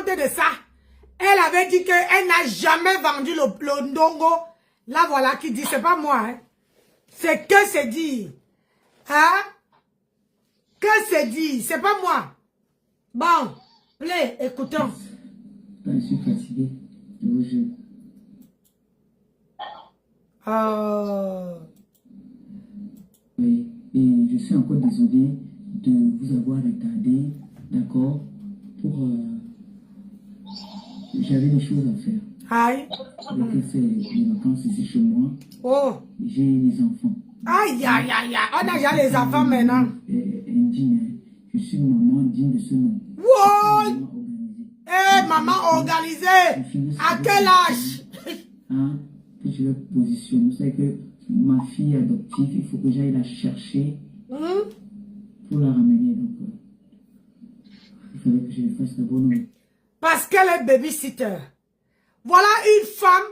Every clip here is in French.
honte de ça. Elle avait dit qu'elle n'a jamais vendu le ndongo. Là, voilà qui dit, c'est pas moi. Hein. C'est que c'est dit. Hein? Que c'est dit, c'est pas moi. Bon, play, écoutons. Je suis fatigué de vos jeux. Oui, et je suis encore désolé de vous avoir retardé, d'accord, pour... J'avais des choses à faire. Aïe. Dès que c'est les vacances ici chez moi, oh. J'ai les enfants. Aïe, aïe, aïe, aïe. On a déjà les enfants maintenant. Indigne, je suis une maman digne de ce nom. Wow. Eh, maman organisée. À quel âge? Hein, que je le positionne. Vous savez que ma fille adoptive, il faut que j'aille la chercher pour la ramener. Donc, il fallait que je le fasse d'abord. Parce qu'elle est babysitter. Voilà une femme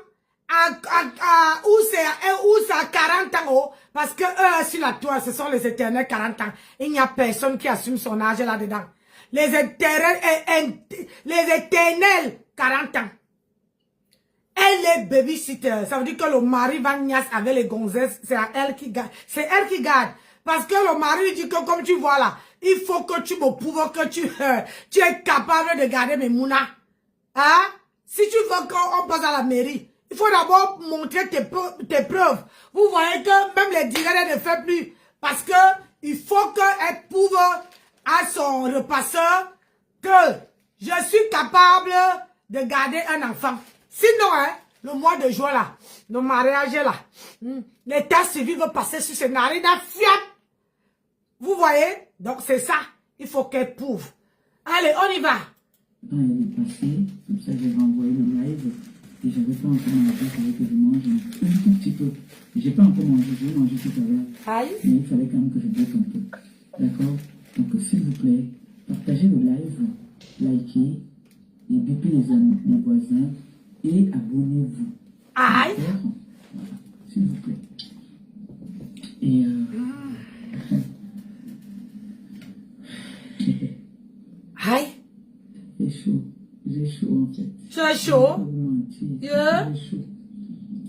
où c'est à 40 ans. Oh, parce que eux, sur la toile, ce sont les éternels 40 ans. Il n'y a personne qui assume son âge là-dedans. Les éternels 40 ans. Elle est babysitter. Ça veut dire que le mari va niasse avec les gonzesses. C'est elle qui garde. C'est elle qui garde. Parce que le mari dit que comme tu vois là, il faut que tu me prouves que tu es capable de garder mes mounas. Hein? Si tu veux qu'on passe à la mairie, il faut d'abord montrer tes preuves. Vous voyez que même les directeurs ne font plus. Parce que il faut qu'elle prouve à son repasseur que je suis capable de garder un enfant. Sinon, hein, le mois de juin là, le mariage là, l'état civil va passer sur ce narines à fiat. Vous voyez? Donc c'est ça. Il faut qu'elle prouve. Allez, on y va. Quand elle est passée, comme ça j'ai renvoyé le live et j'avais pas encore mangé, il fallait que je mange un tout petit peu. J'ai pas encore mangé, je vais manger tout à l'heure. Aïe. Mais il fallait quand même que je boive un peu. D'accord? Donc s'il vous plaît, partagez le live, likez, et bipez les voisins et abonnez-vous. Aïe. Voilà, s'il vous plaît. Et Aïe. c'est chaud. J'ai chaud en fait. C'est chaud. Je vais vous mentir. Yeah. J'ai chaud.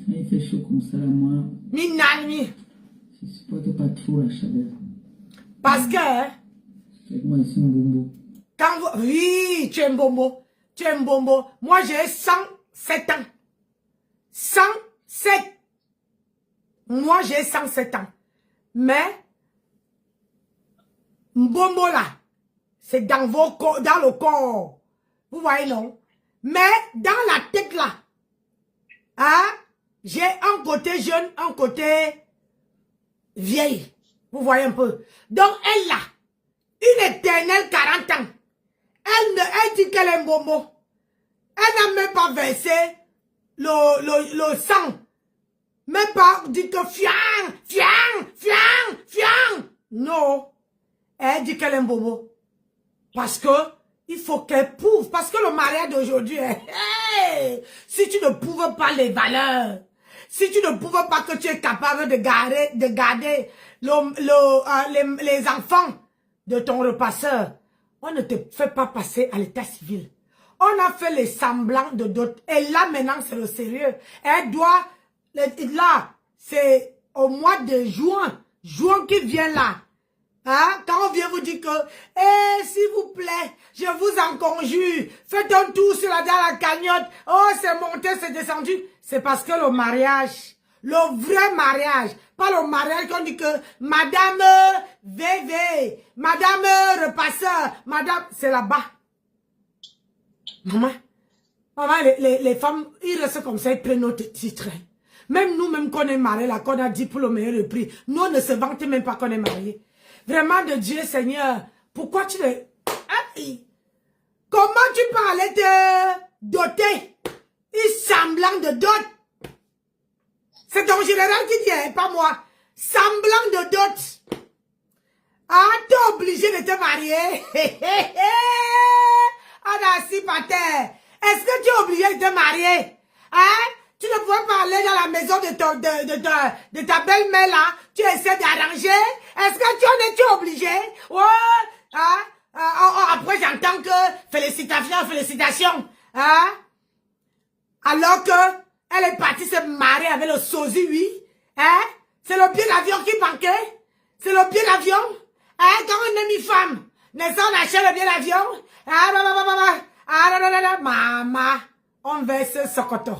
Quand il fait chaud comme ça, moi, Minami. je ne supporte pas trop la chaleur. Parce que, hein, Moi, je suis un bombo. quand vous... Oui, tu es un bombo. Tu es un bombo. Moi, j'ai 107 ans. 107. Moi, j'ai 107 ans. Mais, bombo là, c'est dans le corps. Vous voyez, non? Mais, dans la tête là, hein, j'ai un côté jeune, un côté vieille. Vous voyez un peu. Donc, elle là, une éternelle 40 ans. Elle dit qu'elle est un bombo. Elle n'a même pas versé le sang. Même pas dit que fiang. Non. Elle dit qu'elle est un bobo. Parce que il faut qu'elle prouve. Parce que le mariage d'aujourd'hui, hey, si tu ne prouves pas les valeurs, si tu ne prouves pas que tu es capable de garder les enfants de ton repasseur, on ne te fait pas passer à l'état civil. On a fait les semblants de d'autres. Et là, maintenant, c'est le sérieux. Elle doit... Là, c'est au mois de juin. Juin qui vient là. Hein? Quand on vient vous dire que, s'il vous plaît, je vous en conjure, faites un tour sur dans la cagnotte. Oh, c'est monté, c'est descendu. C'est parce que le mariage, le vrai mariage, pas le mariage qu'on dit que Madame VV, Madame Repasseur, Madame, c'est là-bas. Maman, les femmes, ils restent comme ça, ils prennent notre titre. Même nous, même qu'on est mariés, là, qu'on a dit pour le meilleur prix, nous, on ne se vante même pas qu'on est mariés. Vraiment de Dieu, Seigneur, pourquoi tu le... Comment tu peux aller te doter? Il semblant de dot. C'est ton général qui dit, hein, pas moi. Semblant de dot. Ah, t'es obligé de te marier. Ah, si, pater. Est-ce que tu es obligé de te marier? Hein? Tu ne pouvais pas aller dans la maison de ta belle-mère là. Tu essaies d'arranger. Est-ce que tu en es obligé? Ouais. Hein? Après, j'entends que félicitations, félicitations. Hein? Alors que elle est partie se marier avec le sosie, oui. Hein? C'est le billet d'avion qui manquait. C'est le billet d'avion. Hein? Quand on est mi-femme, n'est-ce pas, on achète le billet d'avion? Maman, on verse Sokoto.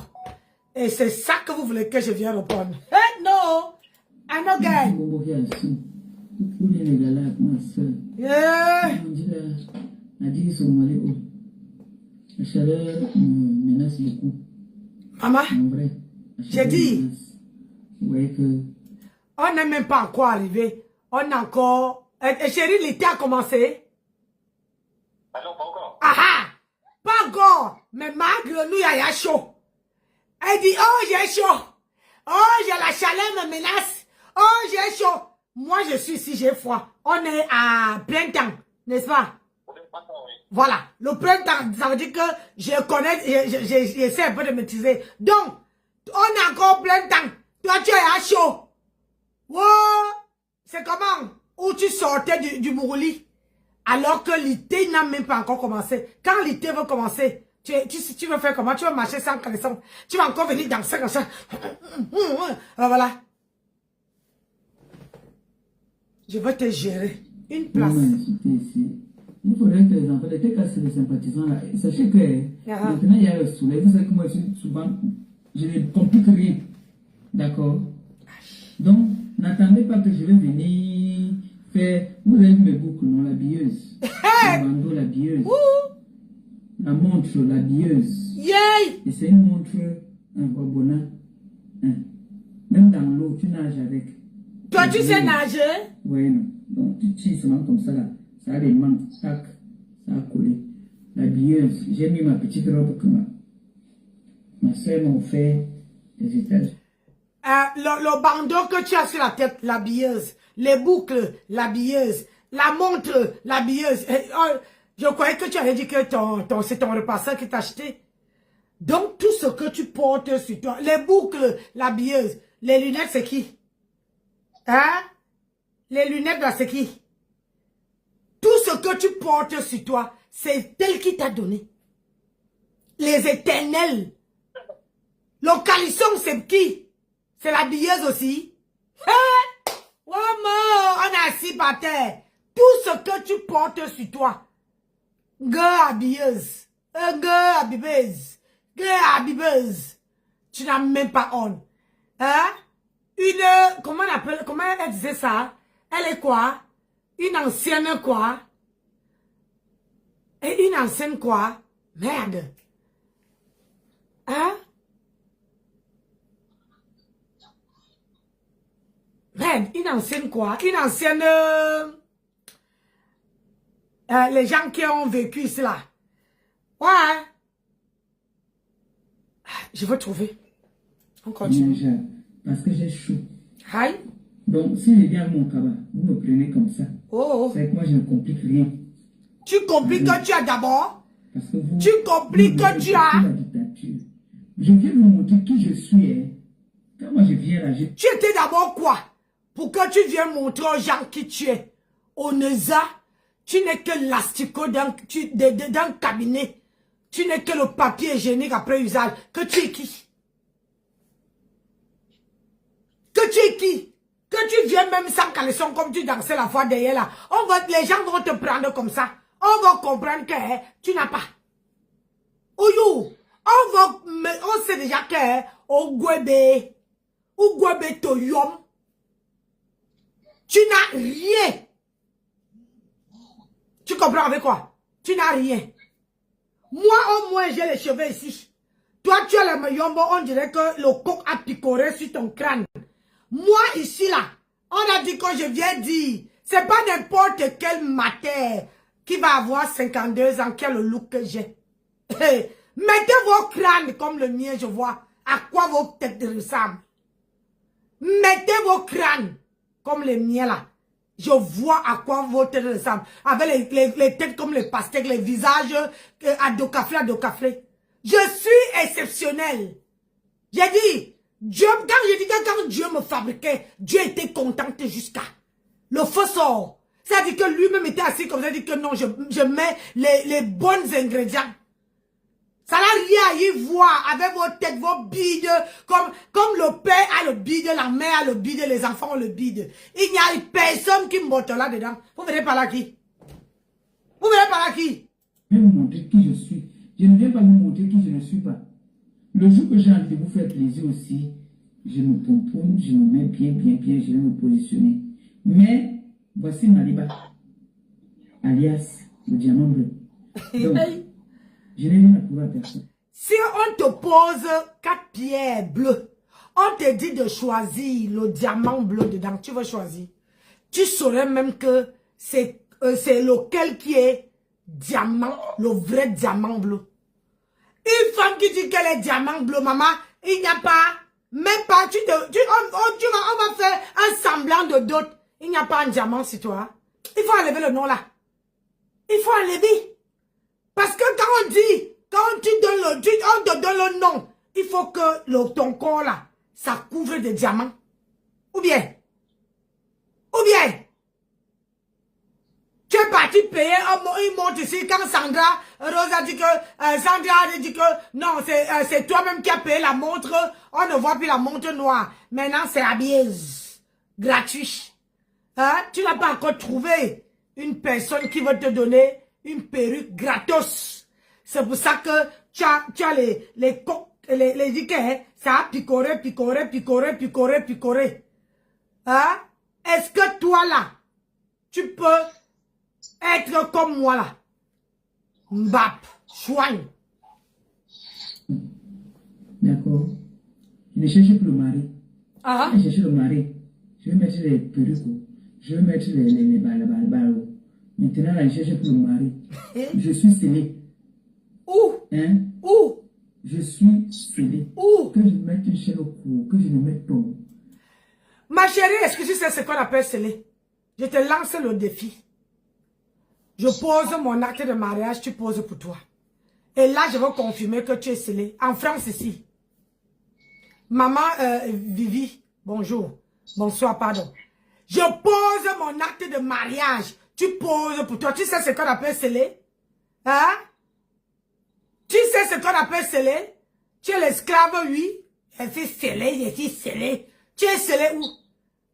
Et c'est ça que vous voulez que je vienne répondre. Eh, non. I know, guy. Yeah. La chaleur menace beaucoup. Maman, En vrai. j'ai dit. Vous voyez que... On n'est même pas encore arrivé. On a encore... chérie, l'été a commencé. Ah non, pas encore. Ah ah! Pas encore. Mais malgré nous, il y a chaud. Elle dit, oh, j'ai chaud. Oh, j'ai la chaleur me menace. Oh, j'ai chaud. Moi, je suis ici, j'ai froid. On est à plein temps, n'est-ce pas? Voilà. Le printemps, ça veut dire que je connais, j'essaie un peu de maîtriser. Donc, on a encore plein temps. Toi, tu es à chaud. Wow! C'est comment? Où tu sortais du Mourouli. Alors que l'été n'a même pas encore commencé. Quand l'été va commencer, tu veux faire comment? Tu vas marcher sans caleçon. Tu vas encore venir danser comme ça. Alors voilà. Je vais te gérer. Une place. Il faudrait que les enfants, dès que c'est les sympathisants là, sachez que maintenant il y a le soleil. Vous savez que moi, souvent, je ne complique rien. D'accord? Donc, n'attendez pas que je vais venir faire. Vous avez vu mes boucles, non? L'habilleuse. Le bandeau, l'habilleuse. La montre, l'habilleuse. Yay! Et c'est une montre, un wabona. Même dans l'eau, tu nages avec. Toi, tu sais nager? Oui, non. Donc, tu tires seulement comme ça là. Ça a des manques, tac, ça a collé. L'habilleuse, j'ai mis ma petite robe que ma soeur m'a offert des étages. Le bandeau que tu as sur la tête, l'habilleuse. Les boucles, l'habilleuse. La montre, l'habilleuse. Je croyais que tu avais dit que c'est ton repasseur qui t'a acheté. Donc, tout ce que tu portes sur toi, les boucles, l'habilleuse, les lunettes, c'est qui? Hein? Les lunettes, là, c'est qui? Tout ce que tu portes sur toi, c'est elle qui t'a donné. Les éternels. Le caleçon, c'est qui? C'est la billeuse aussi. Hein? Maman, on est assis par terre. Tout ce que tu portes sur toi. Girl habilleuse. Girl habibeuse. Girl habibeuse. Tu n'as même pas honte. Hein? Comment elle disait ça? Elle est quoi? Une ancienne quoi? Et une ancienne quoi? Merde. Hein? Merde, une ancienne quoi? Une ancienne... les gens qui ont vécu ici là. Ouais. Je vais trouver. On continue. Parce que j'ai chaud. Aïe. Donc, si je viens à mon cabas, vous me prenez comme ça. Oh. C'est que moi, je ne complique rien. Tu compliques que tu as d'abord. Parce que vous... Tu compliques que tu as. La dictature. Je viens vous montrer qui je suis. Hein. Quand moi, je viens là, je... Tu étais d'abord quoi? Pour que tu viennes montrer aux gens qui tu es. Oneza, tu n'es que l'asticot d'un cabinet. Tu n'es que le papier hygiénique après usage. Que tu es qui? Que tu es qui? Que tu viens même sans caleçon comme tu dansais la fois derrière là. Les gens vont te prendre comme ça. On va comprendre que tu n'as pas. Oyo, on sait déjà que au Gwebe Toyom, tu n'as rien. Tu comprends avec quoi? Tu n'as rien. Moi au moins j'ai les cheveux ici. Toi tu as le yombo, on dirait que le coq a picoré sur ton crâne. Moi ici là, on a dit que je viens dire, c'est pas n'importe quel matin qui va avoir 52 ans qui a le look que j'ai. Mettez vos crânes comme le mien, je vois à quoi vos têtes ressemblent. Mettez vos crânes comme les miens là. Je vois à quoi vos têtes ressemblent. Avec les têtes comme les pastèques, les visages à dos café. Je suis exceptionnel. J'ai dit, Dieu, quand Dieu me fabriquait, Dieu était content jusqu'à. Le feu sort. Ça dit que lui-même était assis comme ça, dit que non, je mets les bons ingrédients. Ça n'a rien à y voir avec vos têtes, vos bides, comme le père a le bide, la mère a le bide, les enfants ont le bide. Il n'y a personne qui monte là-dedans. Vous venez par là qui? Vous venez par là qui? Je vais vous montrer qui je suis. Je ne viens pas vous montrer qui je ne suis pas. Le jour que j'ai envie de vous faire plaisir aussi, je me pomponne, je me mets bien, je vais me positionner. Mais, voici Maliba, alias le diamant bleu. Donc, je n'ai rien à prouver à personne. Si on te pose 4 pierres bleues, on te dit de choisir le diamant bleu dedans, tu vas choisir. Tu saurais même que c'est lequel qui est diamant, le vrai diamant bleu. Une femme qui dit qu'elle est diamant bleu, maman, il n'y a pas, même pas, on va faire un semblant de dot. Il n'y a pas un diamant sur toi. Il faut enlever le nom là. Il faut enlever. Parce que quand tu donnes on te donne le nom, il faut que ton corps là, ça couvre de diamants. Ou bien, tu es parti payer, il monte ici, quand Sandra, Rosa dit que, Sandra dit que, non, c'est toi-même qui as payé la montre, on ne voit plus la montre noire. Maintenant, c'est habillé, gratuit. Hein? Tu n'as pas encore trouvé une personne qui va te donner une perruque gratos. C'est pour ça que tu as les diquets, ça a picoré. Hein? Est-ce que toi là, tu peux être comme moi là? Mbap, soigne. D'accord. Je ne cherche plus le mari. Ah. Je cherche le mari. Je vais mettre les perruques. Je vais mettre les balles. Maintenant, là, je cherche plus le mari. Je suis scellé. Où? Hein? Où? Je suis scellé. Où? Que je mette une chaîne au cou, que je ne mette pas. Ma chérie, est-ce que tu sais ce qu'on appelle scellé? Je te lance le défi. Je pose mon acte de mariage, tu poses pour toi. Et là, je veux confirmer que tu es scellé. En France, ici. Maman Vivi, bonjour. Bonsoir, pardon. Je pose mon acte de mariage. Tu poses pour toi. Tu sais ce qu'on appelle scellé? Hein? Tu sais ce qu'on appelle scellé? Tu es l'esclave, oui. Je suis scellé. Tu es scellé où?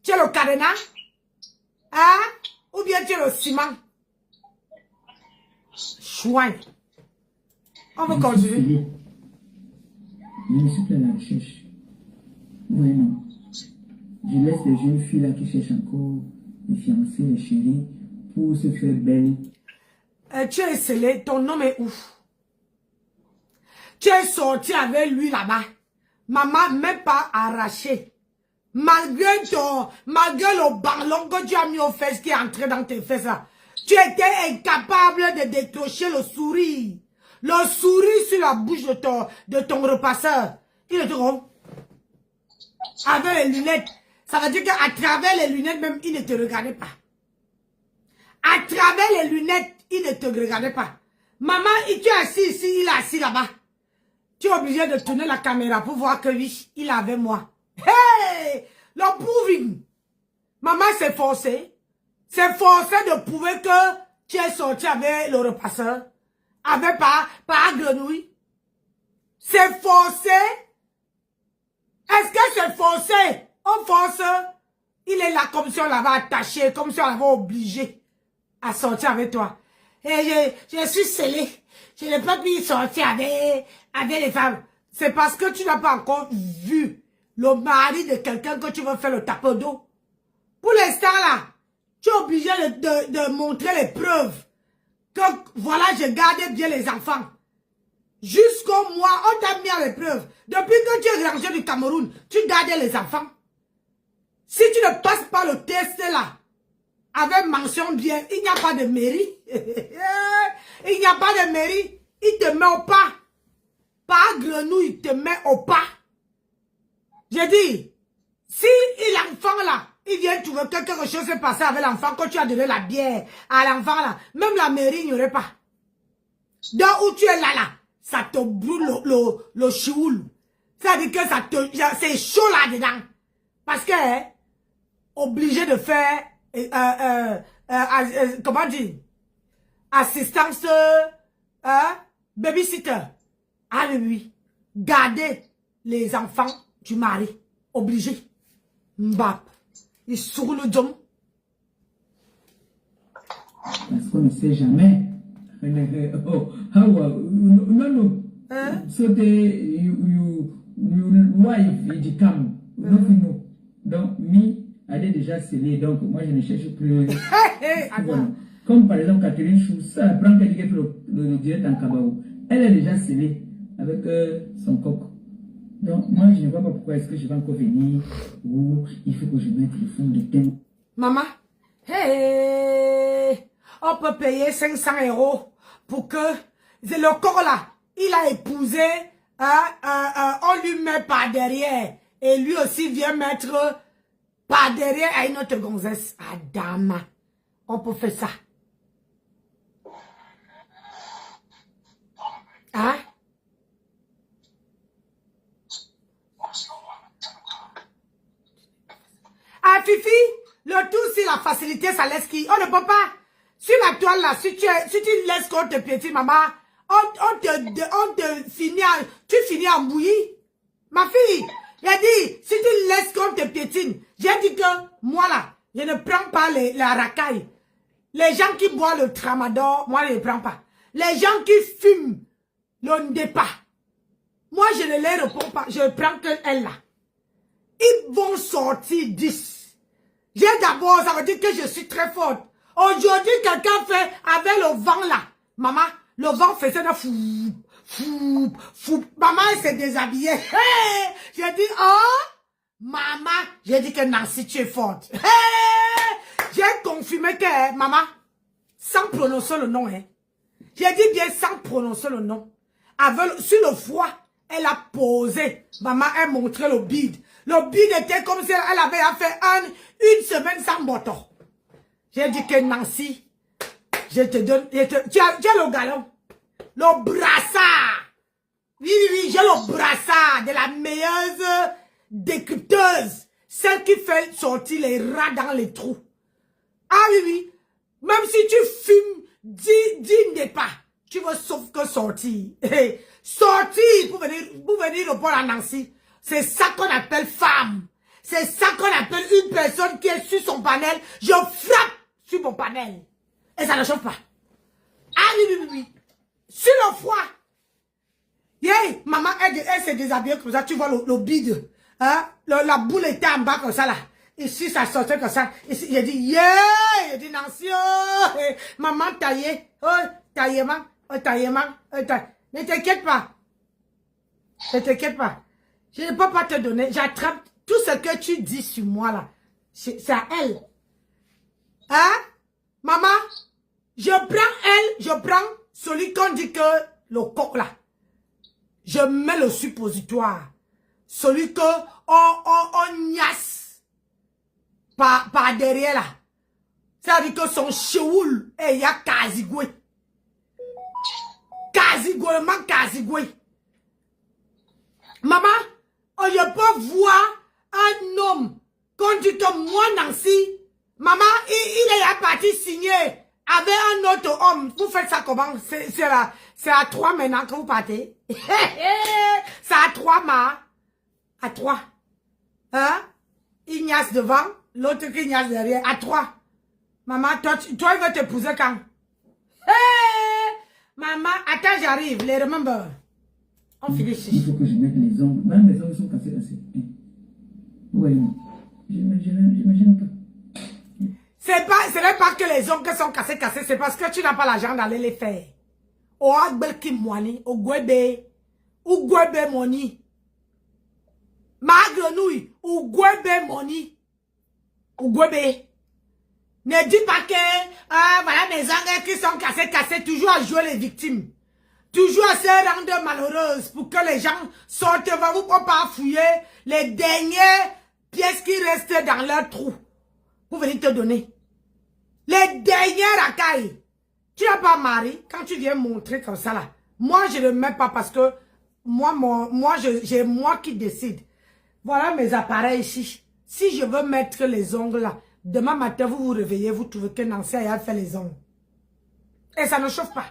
Tu es le cadenas? Hein? Ou bien tu es le ciment? Chouin. On va continuer. Je ne suis plus à la recherche. Oui, non. Je laisse les jeunes filles là qui cherchent encore les fiancés, les chéris, pour se faire belle. Tu es scellé, ton nom est où? Tu es sorti avec lui là-bas. Maman même pas arraché. Malgré le ballon que tu as mis aux fesses qui est entré dans tes fesses là. Tu étais incapable de décrocher le sourire. Le sourire sur la bouche de ton repasseur. Il était rond. Avec les lunettes. Ça veut dire qu'à travers les lunettes même, il ne te regardait pas. À travers les lunettes, il ne te regardait pas. Maman, tu es assis ici, il est assis là-bas. Tu es obligé de tourner la caméra pour voir que oui, il est avec moi. Hey! Le proving. Maman s'est forcée. C'est forcé de prouver que tu es sorti avec le repasseur. Avec pas grenouille. C'est forcé. Est-ce que c'est forcé? On force. Il est là comme si on l'avait attaché, comme si on l'avait obligé à sortir avec toi. Et je suis scellée. Je n'ai pas pu sortir avec les femmes. C'est parce que tu n'as pas encore vu le mari de quelqu'un que tu veux faire le tapeur d'eau. Pour l'instant là, tu es obligé de montrer les preuves. Que voilà, je gardais bien les enfants. Jusqu'au mois, on t'a mis à l'épreuve. Depuis que tu es rentré du Cameroun, tu gardais les enfants. Si tu ne passes pas le test là, avec mention bien, il n'y a pas de mairie. Il n'y a pas de mairie. Il te met au pas. Pas grenouille, il te met au pas. J'ai dit, si l'enfant là, il vient trouver que quelque chose s'est passé avec l'enfant, quand tu as donné la bière à l'enfant là, même la mairie n'y aurait pas. Donc où tu es là, ça te brûle le chioul. Ça veut dire que c'est chaud là-dedans. Parce que, obligé de faire comment dire, assistance, babysitter. Ah oui, garder les enfants du mari, obligé. Mbap, il sur le dôme. Parce qu'on ne sait jamais. Oh, no. So you wife, il dit come. No. Donc, elle est déjà scellée, donc moi je ne cherche plus. Voilà. Comme par exemple Catherine Chou, ça prend quelqu'un qui fait le direct en Kabaou. Elle est déjà scellée avec son coq. Donc, moi je ne vois pas pourquoi est-ce que je vais encore venir ou il faut que je mette le fond de teint. Maman, on peut payer 500 € pour que le corps là, il a épousé, on lui met par derrière et lui aussi vient mettre par derrière à une autre gonzesse. Adama, on peut faire ça. Hein? Ah Fifi, le tout si la facilité ça laisse qui? On ne peut pas. Sur la toile là, si tu laisses qu'on te piétine, maman, on te finit, tu finis en bouillie. Ma fille, j'ai dit, si tu laisses qu'on te piétine, j'ai dit que moi là, je ne prends pas la racaille. Les gens qui boivent le tramadol, moi je ne prends pas. Les gens qui fument le ndépa, moi je ne les réponds pas, je prends que elle là. Ils vont sortir 10. J'ai d'abord, ça veut dire que je suis très forte. Aujourd'hui, quelqu'un fait avec le vent là. Maman, le vent faisait de fou. Maman, elle s'est déshabillée. Hey! J'ai dit, oh, maman, j'ai dit que Nancy, tu es forte. Hey! J'ai confirmé que, maman, sans prononcer le nom, hein. J'ai dit bien sans prononcer le nom. Sur le foie, elle a posé. Maman, elle montrait le bide. Le bide était comme si elle avait fait une semaine sans bâton. J'ai dit que Nancy, je te donne, tu as le galon, le brassard. Oui, j'ai le brassard de la meilleure décrypteuse. Celle qui fait sortir les rats dans les trous. Ah oui. Même si tu fumes, dis n'est pas. Tu veux sauf que sortir. Sortir pour venir répondre à Nancy. C'est ça qu'on appelle femme. C'est ça qu'on appelle une personne qui est sur son panel. Je frappe sur mon panel. Et ça ne chauffe pas. Ah oui. Sur le foie. Yeah, maman, elle s'est déshabillée comme ça. Tu vois le bide. Hein? La boule était en bas comme ça là. Ici, ça sortait comme ça. Ici, j'ai dit, yeah! J'ai dit, Nancy, oh! Maman taillée. Oh, taillement. Ne t'inquiète pas. Je ne peux pas te donner. J'attrape tout ce que tu dis sur moi là. C'est à elle. Hein? Maman, je prends celui qu'on dit que le coq là. Je mets le suppositoire. Celui que on niasse par derrière là. C'est-à-dire que son cheoul, il y a Kazigwe. Kazigwe. Maman, je peux voir un homme qu'on dit que moi, Nancy, maman, il est parti signer avec un autre homme. Vous faites ça comment? C'est à 3 maintenant que vous partez. C'est à 3, ma. À 3. Hein? Ignace devant, l'autre qui Ignace derrière. À 3. Maman, toi, il va t'épouser quand? Hey! Maman, attends, j'arrive. Les remember. On finit ici. Il faut que je mette les ongles. Même les ongles sont cassés. Oui, j'imagine pas. Ce n'est pas que les ongles sont cassés, c'est parce que tu n'as pas l'argent d'aller les faire. Au agbel qui moini, au gwebe moni. Ma grenouille, au gwebe moni. Au gwebe. Ne dis pas que, voilà mes ongles qui sont cassés, toujours à jouer les victimes. Toujours à se rendre malheureuses pour que les gens sortent, vous pas fouiller les dernières pièces qui restent dans leur trou. Pour venir te donner. Les dernières racailles. Tu n'as pas mari, quand tu viens montrer comme ça là. Moi, je ne le mets pas parce que j'ai moi qui décide. Voilà mes appareils ici. Si je veux mettre les ongles là, Demain matin, vous vous réveillez, vous trouvez qu'un ancien a fait les ongles. Et ça ne chauffe pas.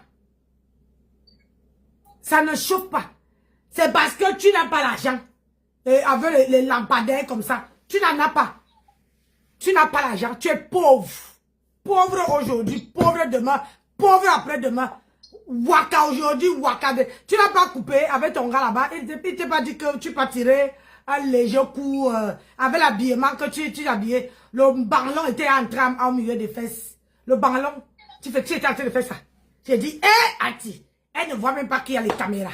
Ça ne chauffe pas. C'est parce que tu n'as pas l'argent. Avec les lampadaires comme ça. Tu n'en as pas. Tu n'as pas l'argent. Tu es pauvre. Pauvre aujourd'hui, pauvre demain, pauvre après-demain. Waka aujourd'hui, waka de... Tu n'as pas coupé avec ton gars là-bas. Il ne t'a pas dit que tu pas tirer un léger coup avec l'habillement que tu habillé. Le ballon était en train au milieu des fesses. Le ballon, tu étais en train de faire ça. J'ai dit, Ati, elle ne voit même pas qu'il y a les caméras.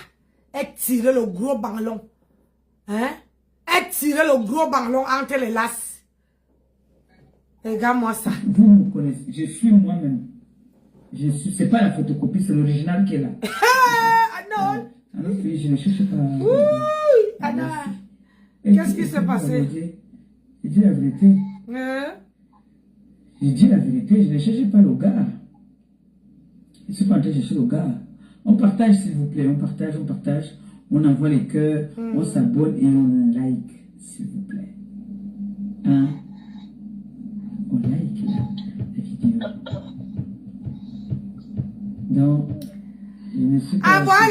Elle tirait le gros ballon. Hein? Elle tirait le gros ballon entre les laces. Regarde-moi ça. Vous me connaissez, je suis moi-même. C'est pas la photocopie, c'est l'original qui est là. Non. Alors, je ne cherche pas. Oui, Anna. Qu'est-ce qui s'est passé? J'ai dit la vérité. J'ai dit la vérité, je ne cherche pas le gars. Je suis pas en train de chercher le gars. On partage, s'il vous plaît, on partage. On envoie les cœurs, on s'abonne et on like, s'il vous plaît. Hein? On like la vidéo. Donc, je ne suis pas... Envoie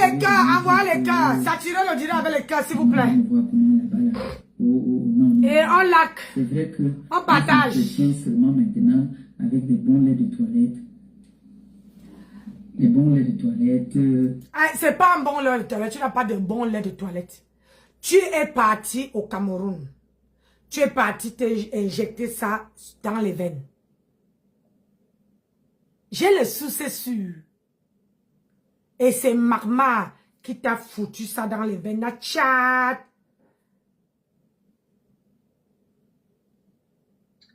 les cœurs. Saturez le direct avec les cœurs, s'il vous plaît. On voit comment là-bas, là. Non. Et on like. C'est vrai que... On partage. Je seulement maintenant avec des bons laits de toilette. Les bons laits de toilette. C'est pas un bon lait de toilette. Tu n'as pas de bon lait de toilette. Tu es parti au Cameroun. Tu es parti t'injecter ça dans les veines. J'ai le sou, c'est sûr. Et c'est Marma qui t'a foutu ça dans les veines. Tchat.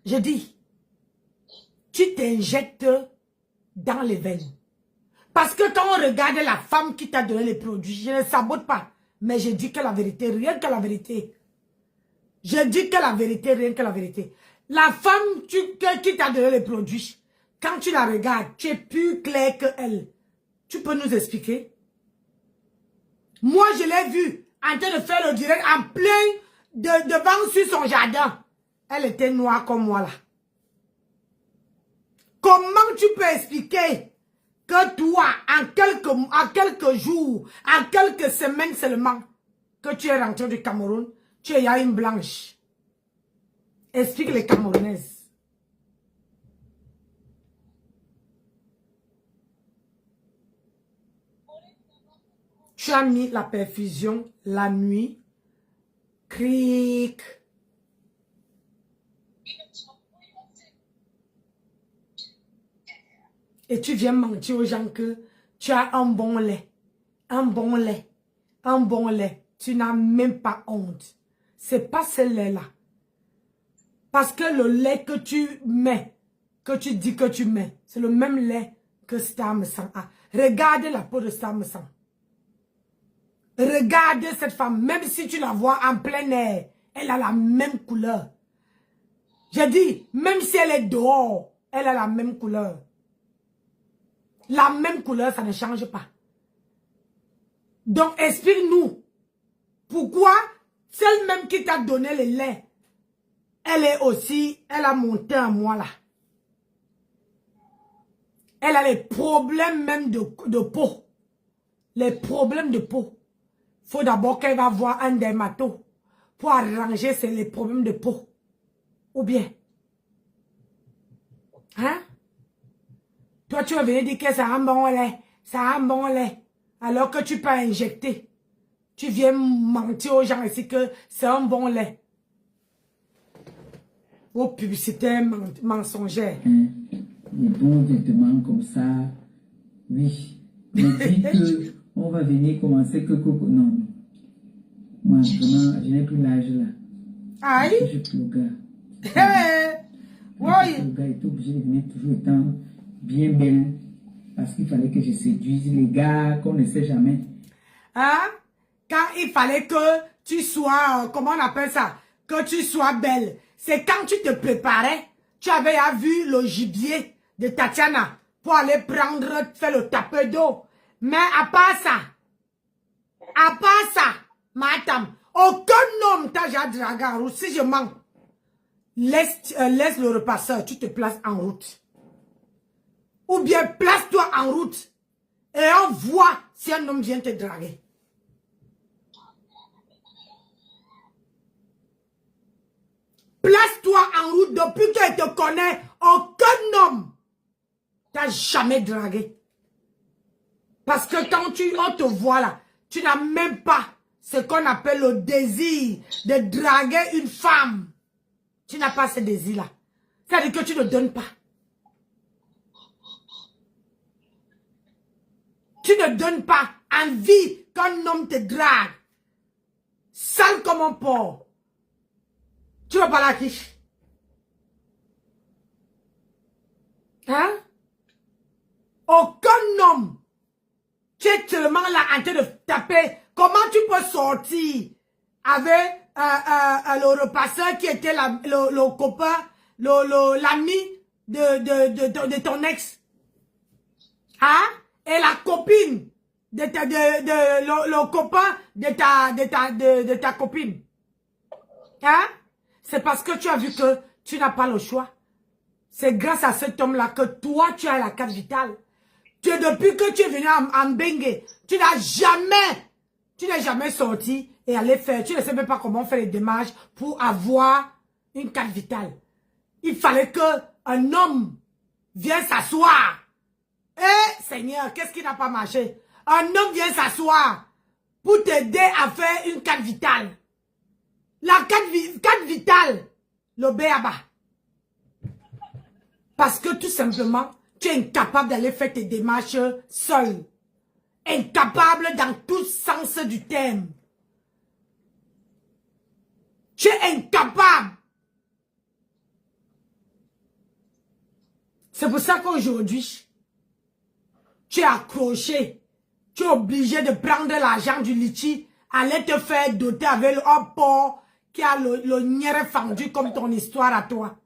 Je dis, tu t'injectes dans les veines. Parce que quand on regarde la femme qui t'a donné les produits, je ne sabote pas. Mais je dis que la vérité, rien que la vérité. Je dis que la vérité, rien que la vérité. La femme qui t'a donné les produits, quand tu la regardes, tu es plus clair qu'elle. Tu peux nous expliquer? Moi, je l'ai vue en train de faire le direct en plein devant sur son jardin. Elle était noire comme moi là. Comment tu peux expliquer que toi, en quelques jours, en quelques semaines seulement, que tu es rentré du Cameroun, tu es une blanche? Explique les Camerounaises. Tu as mis la perfusion la nuit. Cric. Et tu viens mentir aux gens que tu as un bon lait. Un bon lait. Un bon lait. Tu n'as même pas honte. C'est pas ce lait-là. Parce que le lait que tu mets, que tu dis que tu mets, c'est le même lait que Star Sang a. Regarde la peau de Star Sang. Regarde cette femme, même si tu la vois en plein air, elle a la même couleur. J'ai dit, même si elle est dehors, elle a la même couleur. La même couleur, ça ne change pas. Donc, explique-nous, pourquoi celle même qui t'a donné le lait, elle est aussi, elle a monté en moi là. Elle a les problèmes même de peau. Les problèmes de peau. Faut d'abord qu'elle va voir un dermato pour arranger les problèmes de peau. Ou bien. Hein? Toi, tu vas venir dire que ça a un bon lait. Ça a un bon lait. Alors que tu peux injecter. Tu viens mentir aux gens ici que c'est un bon lait. Vos publicités mensongères. Les bons vêtements comme ça. Oui. Mais dis que on va venir commencer que... Non. Moi, vraiment, je n'ai plus l'âge là. Aïe. Je suis plus le gars. Oui. Le gars est obligé de venir toujours étant bien belle. Parce qu'il fallait que je séduise les gars qu'on ne sait jamais. Hein? Quand il fallait que tu sois, comment on appelle ça? Que tu sois belle. C'est quand tu te préparais, tu avais vu le gibier de Tatiana pour aller faire le tapeur d'eau. Mais à part ça, madame, aucun homme t'a déjà dragué. Si je mens, laisse le repasseur, tu te places en route. Ou bien place-toi en route et on voit si un homme vient te draguer. Place-toi en route depuis qu'elle te connaît. Aucun homme t'a jamais dragué. Parce que quand on te voit là, tu n'as même pas ce qu'on appelle le désir de draguer une femme. Tu n'as pas ce désir-là. C'est-à-dire que tu ne donnes pas. Tu ne donnes pas envie qu'un homme te drague. Sale comme un porc. Tu vas parler à qui? Hein? Aucun homme. Tu es tellement là en train de taper. Comment tu peux sortir avec le repasseur qui était le copain, l'ami de ton ex? Hein? Et la copine le copain de ta copine? Hein? C'est parce que tu as vu que tu n'as pas le choix. C'est grâce à cet homme-là que toi, tu as la carte vitale. Depuis que tu es venu en Bengue, tu n'as jamais sorti et allé faire. Tu ne sais même pas comment faire les démarches pour avoir une carte vitale. Il fallait qu'un homme vienne s'asseoir. Eh, Seigneur, qu'est-ce qui n'a pas marché? Un homme vient s'asseoir pour t'aider à faire une carte vitale. La carte vitale, le béaba. Parce que tout simplement, tu es incapable d'aller faire tes démarches seul. Incapable dans tout sens du terme. Tu es incapable. C'est pour ça qu'aujourd'hui, tu es accroché. Tu es obligé de prendre l'argent du litchi, aller te faire doter avec le porc qui a le nière fendu comme ton histoire à toi.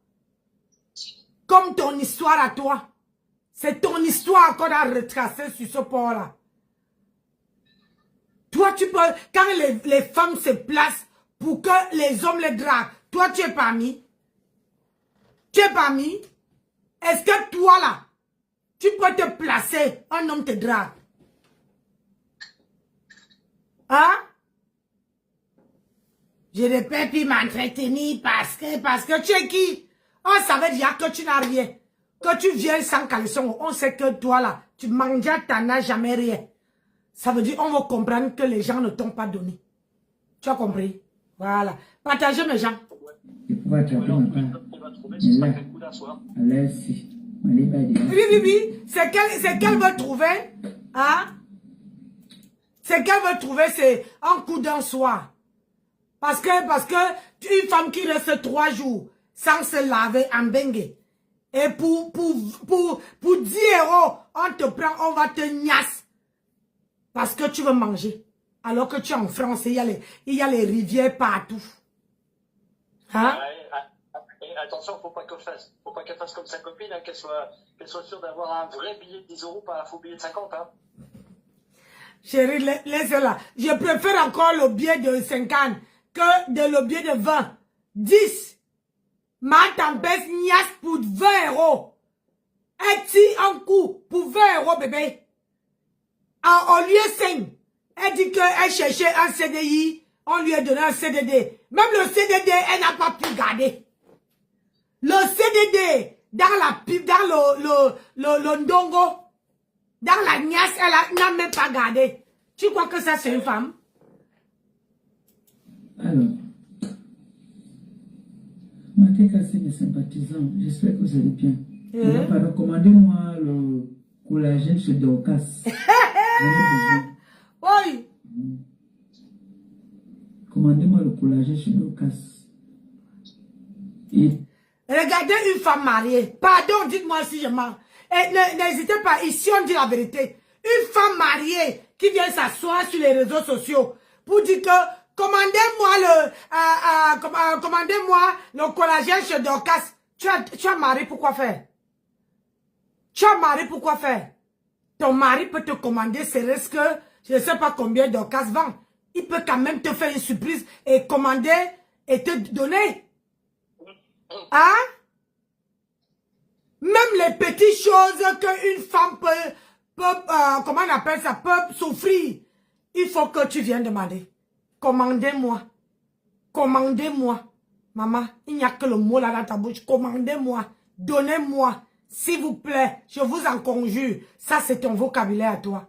Comme ton histoire à toi. C'est ton histoire qu'on a retracée sur ce port-là. Toi, tu peux, quand les femmes se placent pour que les hommes les draguent, toi, tu es parmi. Tu es parmi. Est-ce que toi, là, tu peux te placer, un homme te drague? Hein? Je ne peux plus m'entretenir parce que tu es qui? On savait déjà que tu n'as rien. Que tu viens sans caleçon, on sait que toi là, tu manges, tu n'as jamais rien. Ça veut dire on va comprendre que les gens ne t'ont pas donné. Tu as compris? Voilà. Partagez mes gens. Je pourrais attraper ma part. Mais là, Oui. C'est qu'elle veut trouver. Hein? C'est qu'elle veut trouver, c'est un coup d'un soir. Parce que une femme qui reste 3 jours sans se laver en bengue. Et pour 10 €, on te prend, on va te niasse. Parce que tu veux manger. Alors que tu es en France, il y a les rivières partout. Hein? Et attention, faut pas qu'elle fasse comme sa copine, hein, qu'elle soit sûre d'avoir un vrai billet de 10 €, pas un faux billet de 50. Hein. Chérie, laisse-la. Je préfère encore le billet de 50 que le billet de 20. 10. Ma tempête niasse pour 20 €. Elle tire un coup pour 20 €, bébé. Au lieu 5, elle dit qu'elle cherchait un CDI. On lui a donné un CDD. Même le CDD, elle n'a pas pu garder. Le CDD, dans le ndongo, dans la niasse, elle n'a même pas gardé. Tu crois que ça, c'est une femme? alors, Mateka, c'est mes sympathisants. J'espère que vous allez bien. Recommandez-moi le collagène chez Dorcas. Oui. Commandez-moi le collagène chez Dorcas. Et regardez une femme mariée. Pardon, dites-moi si je mens. Et n'hésitez pas, ici on dit la vérité. Une femme mariée qui vient s'asseoir sur les réseaux sociaux pour dire que commandez-moi le collagène chez Dorcas. Tu as marié pour quoi faire? Tu as marié pour quoi faire? Ton mari peut te commander, c'est risque que je ne sais pas combien Dorcas vend. Il peut quand même te faire une surprise et commander et te donner. Hein? Même les petites choses qu'une femme peut comment on appelle ça, peut souffrir. Il faut que tu viennes demander. Commandez-moi. Commandez-moi. Maman, il n'y a que le mot là dans ta bouche. Commandez-moi. Donnez-moi. S'il vous plaît. Je vous en conjure. Ça, c'est ton vocabulaire à toi.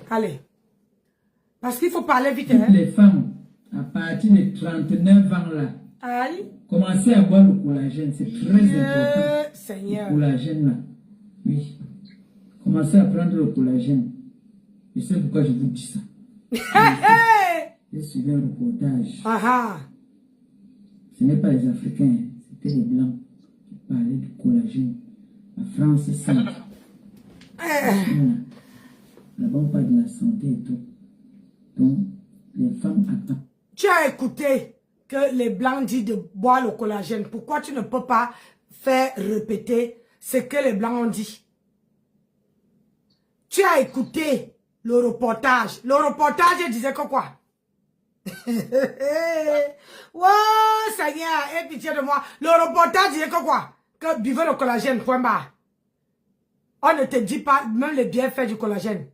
Allez. Parce qu'il faut parler vite. Toutes les femmes, à partir de 39 ans là, Aïe. commencez à boire le collagène. C'est très important. Seigneur. Le collagène là. Oui. Commencez à prendre le collagène. Je sais pourquoi je vous dis ça. J'ai suivi un reportage. Ce n'est pas les Africains, c'était les Blancs qui parlaient du collagène. La France, c'est ça. Là-bas, on parle de la santé et tout. Donc, les femmes attendent. Tu as écouté que les Blancs disent de boire le collagène. Pourquoi tu ne peux pas faire répéter ce que les Blancs ont dit? Tu as écouté le reportage. Le reportage disait que quoi? Oh, Seigneur, aie pitié de moi. Le reportage disait que quoi? Que buvez le collagène, point barre. On ne te dit pas même les bienfaits du collagène.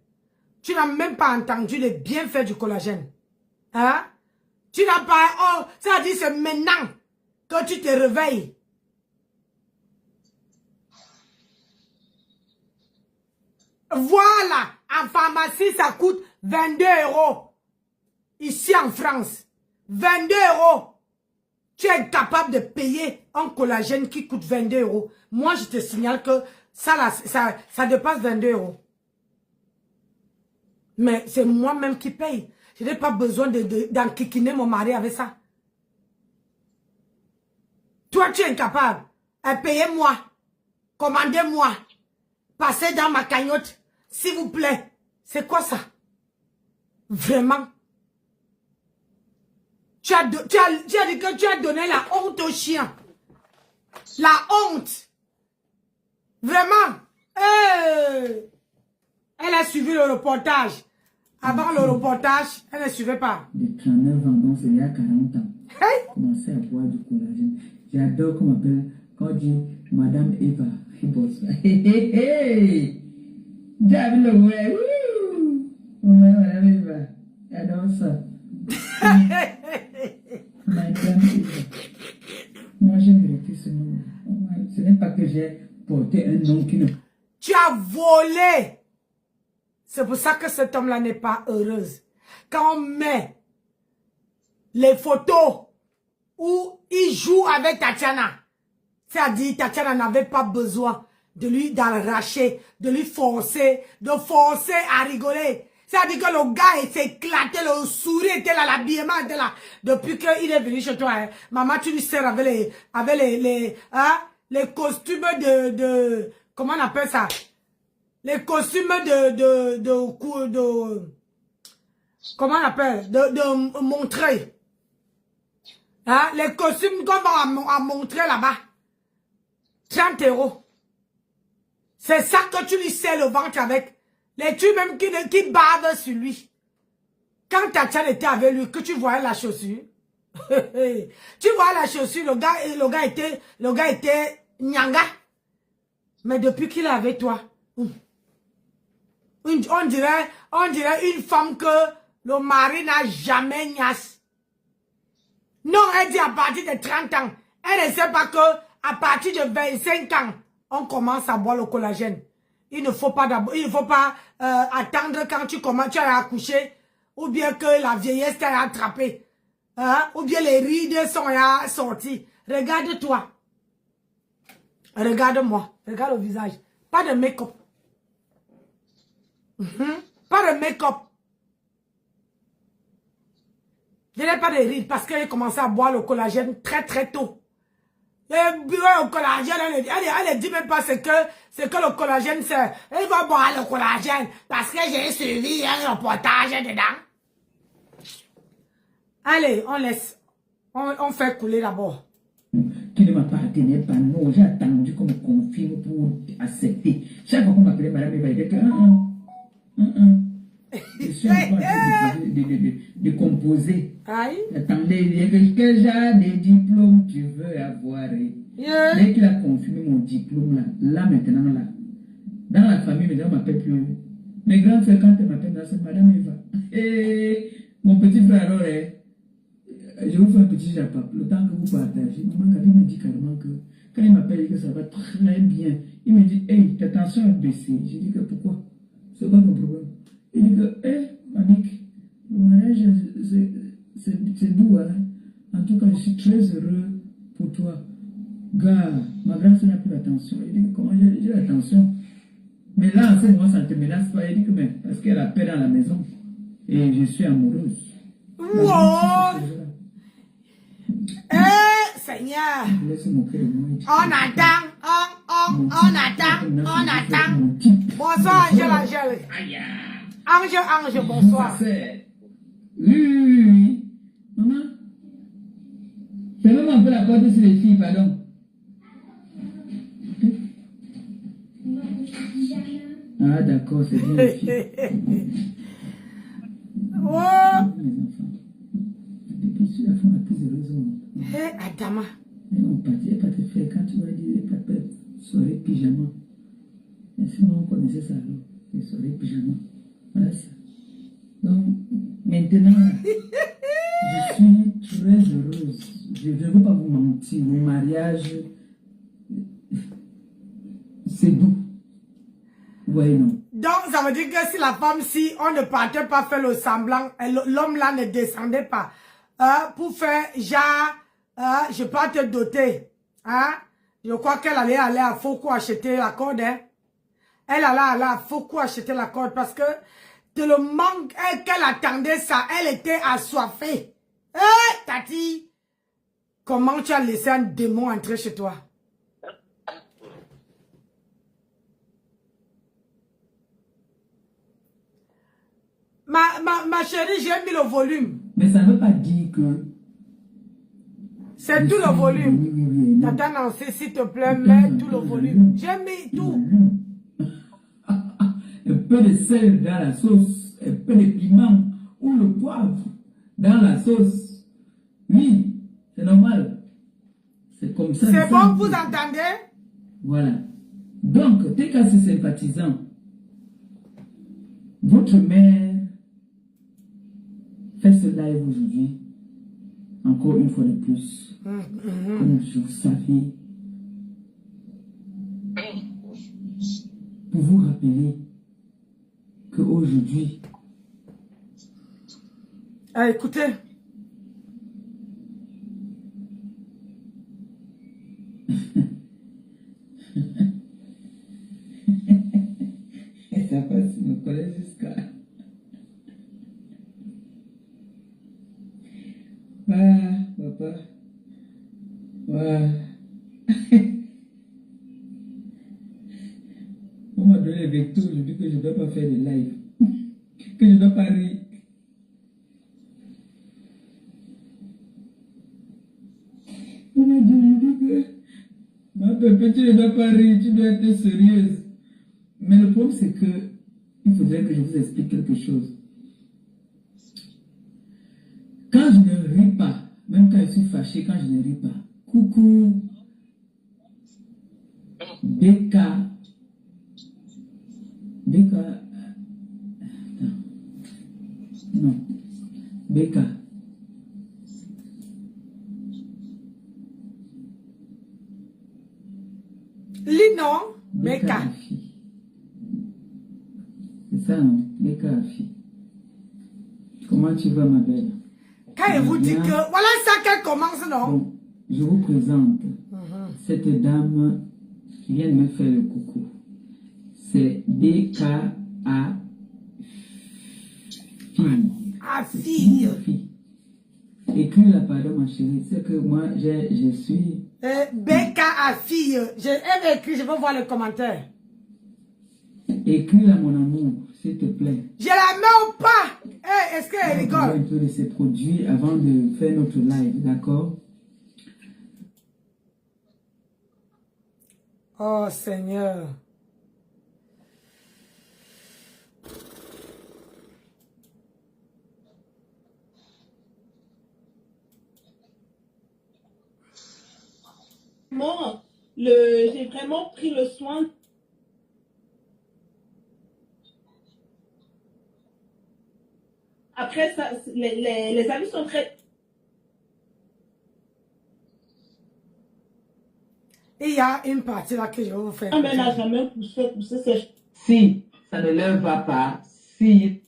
Tu n'as même pas entendu les bienfaits du collagène. Hein? Tu n'as pas... Oh, ça dit c'est maintenant que tu te réveilles. Voilà, en pharmacie, ça coûte 22 €. Ici en France, 22 €. Tu es capable de payer un collagène qui coûte 22 €. Moi, je te signale que ça dépasse 22 €. Mais c'est moi-même qui paye. Je n'ai pas besoin d'enquiquiner mon mari avec ça. Toi, tu es incapable. Payez-moi. Commandez-moi. Passez dans ma cagnotte. S'il vous plaît. C'est quoi ça? Vraiment? Tu as dit que tu as donné la honte au chien. La honte. Vraiment. Elle a suivi le reportage. Avant le reportage, elle ne suivait pas. De 39 ans, donc c'est il y a 40 ans. Hey. Commencez à boire du collagène. J'adore qu'on m'appelle, quand on dit Madame Eva Ribos. J'aime le ouais. Madame Eva. J'adore ça. Madame Eva. Moi, j'ai mérité ce nom. Ce n'est pas que j'ai porté un nom qui ne... Tu as volé. C'est pour ça que cet homme-là n'est pas heureuse. Quand on met les photos où il joue avec Tatiana, c'est-à-dire Tatiana n'avait pas besoin de lui d'arracher, de lui forcer, de forcer à rigoler. C'est-à-dire que le gars s'est éclaté, le sourire était là, l'habillement était là. Depuis qu'il est venu chez toi, hein, maman, tu lui sers avec les costumes de comment on appelle ça? Les costumes comment on appelle? De montrer. Hein? Les costumes qu'on va montrer là-bas. 30 €. C'est ça que tu lui sais le ventre avec. Les trucs même qui bavent sur lui. Quand Tatiana était avec lui, que tu voyais la chaussure. Tu vois la chaussure, le gars était nyanga. Mais depuis qu'il est avec toi, on dirait une femme que le mari n'a jamais niasse. Non, elle dit à partir de 30 ans. Elle ne sait pas que à partir de 25 ans, on commence à boire le collagène. Il ne faut pas attendre quand tu as accouché, ou bien que la vieillesse t'a attrapé, hein? Ou bien les rides sont sorties. Regarde-toi. Regarde-moi. Regarde le visage. Pas de make-up. Pas de make-up. Je n'ai pas de rides parce qu'elle a commencé à boire le collagène très très tôt. Le collagène, elle ne dit même pas ce que le collagène c'est. Elle va boire le collagène parce que j'ai suivi un reportage dedans. Allez, on laisse. On fait couler d'abord. Qui ne m'appartenait pas, non, j'ai attendu qu'on me confirme pour accepter. Chaque fois qu'on m'appelait Madame Eva, il dit que Je suis en train de composer. Aïe. Attendez, il y a quel genre de diplôme tu veux avoir? Yeah. Dès qu'il a confirmé mon diplôme, là maintenant, là, dans la famille, mes gens ne m'appellent plus. Mes grands frères, quand ils m'appellent, c'est Madame Eva. Et mon petit frère, alors, je vous fais un petit japap. Le temps que vous partagez, maman Gabi me dit carrément que quand il m'appelle, que ça va très bien. Il me dit, hey, ta tension est baissée. Je dis que pourquoi? C'est quoi ton problème? Il dit que, hey, Manik, le mariage, c'est doux, hein. En tout cas, je suis très heureux pour toi. Gars, ma grande soeur n'a plus l'attention. Il dit que comment j'ai l'attention? Mais là, en ce moment, ça ne te menace pas. Il dit que, mais parce qu'elle a paix dans la maison. Et je suis amoureuse. Wow! Eh, Seigneur! On attend, on attend. Bonsoir, Angèle. Ange, bonsoir. Oui. Maman, c'est même un peu la porte sur les filles, pardon. Ah, d'accord, c'est bien les filles. Oh! Mes enfants. Depuis, je suis la femme la plus heureuse au monde. Hé, Adama. Et on partait pas te faire quand tu vas dire papa, soirée pyjama. Et sinon, on connaissait ça alors. Les soirées pyjama. Voilà ça. Donc, maintenant, je suis très heureuse. Je ne veux pas vous mentir. Mon mariage, c'est doux. Oui, non. Donc, ça veut dire que si la femme, si on ne partait pas faire le semblant, l'homme là ne descendait pas, pour faire genre, je peux pas te doter, hein? Je crois qu'elle allait aller à Foucault acheter la corde, hein? Elle allait aller à Foucault acheter la corde parce que de le manque qu'elle attendait ça, elle était assoiffée. Tati, comment tu as laissé un démon entrer chez toi? Ma chérie, j'ai mis le volume. Mais ça ne veut pas dire que... C'est tout le volume. Oui. Tata Nancy, s'il te plaît, mets tout le volume. J'ai mis tout. Un peu de sel dans la sauce, un peu de piment ou le poivre dans la sauce. Oui, c'est normal. C'est comme ça. C'est bon, vous entendez? Voilà. Donc, tes cas, c'est sympathisant. Votre mère fait ce live aujourd'hui, encore une fois de plus, comme vous savez, pour vous rappeler qu'aujourd'hui, Écoutez. ça passe, me connaît jusqu'à... Ah, papa. Ouais. On m'a donné le vecteur, je dis que je ne dois pas faire de live. Que je ne dois pas rire. On m'a dit que... Ma pépé, tu ne dois pas rire, tu dois être sérieuse. Mais le problème, c'est que il faudrait que je vous explique quelque chose. Quand je ne ris pas, même quand je suis fâché, quand je ne ris pas, coucou, BK, non, BK. Lino, BK. C'est ça, non? BK fille. Comment tu vas, ma belle? Quand elle vous dit que... Voilà ça qu'elle commence, non? Bon, je vous présente cette dame qui vient de me faire le coucou. C'est BKA fille. Ah, fille. Écris la pardon, ma chérie. C'est que moi, je suis... BKA fille. Elle écrit, je veux voir les commentaires. Écris-la, mon amour, s'il te plaît. Je la mets au pas. Est-ce qu'elle rigole? Un peu de ces produits avant de faire notre live, d'accord? Oh, Seigneur. j'ai vraiment pris le soin. Après, ça, les avis sont très... Et il y a une partie là que je vais vous faire. Mais n'a jamais poussé ses... Si ça ne leur va pas, si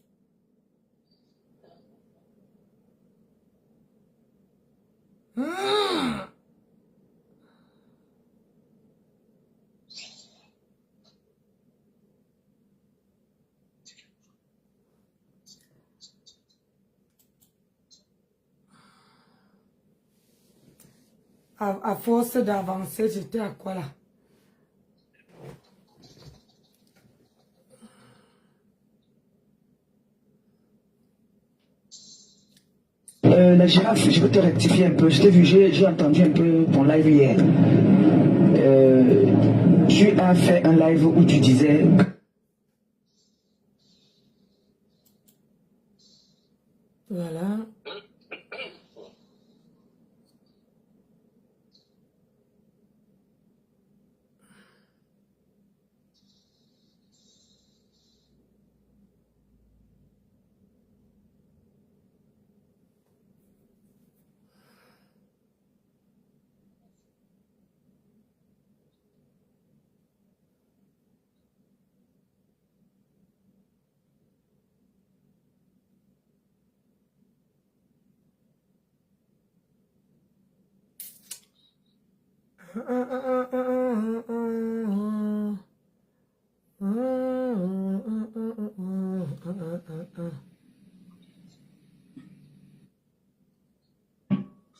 À force d'avancer, j'étais à quoi là? La girafe, je veux te rectifier un peu. Je t'ai vu, j'ai entendu un peu ton live hier. Tu as fait un live où tu disais... Voilà.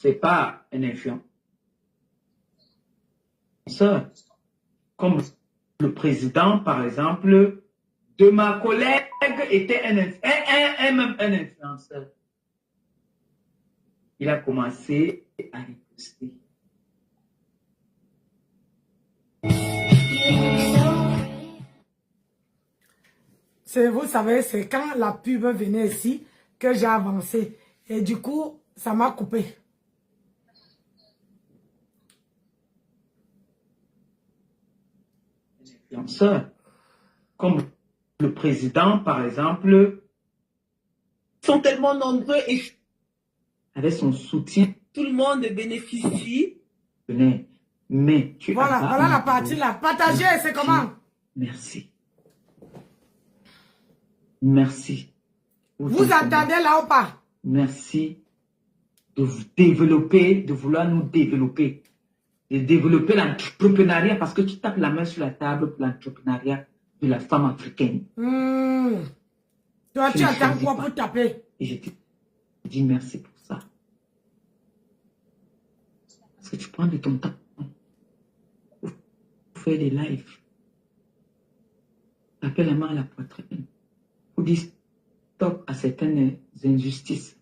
c'est pas un influenceur. Comme le président, par exemple, de ma collègue était même un influenceur. Il a commencé à riposter. Vous savez, c'est quand la pub venait ici que j'ai avancé. Et du coup, ça m'a coupé. Influenceurs, comme le président, par exemple, sont tellement nombreux et avec son soutien, tout le monde bénéficie. mais tu Voilà, as voilà la partie là. Partager, c'est comment? Merci. Merci. Vous entendez là ou pas? Merci de vous développer, de vouloir nous développer. De développer l'entrepreneuriat parce que tu tapes la main sur la table pour l'entrepreneuriat de la femme africaine. Toi, tu attends quoi pour taper? Et je te dis merci pour ça. Parce que tu prends de ton temps pour faire des lives. Taper la main à la poitrine. Pour dire stop à certaines injustices.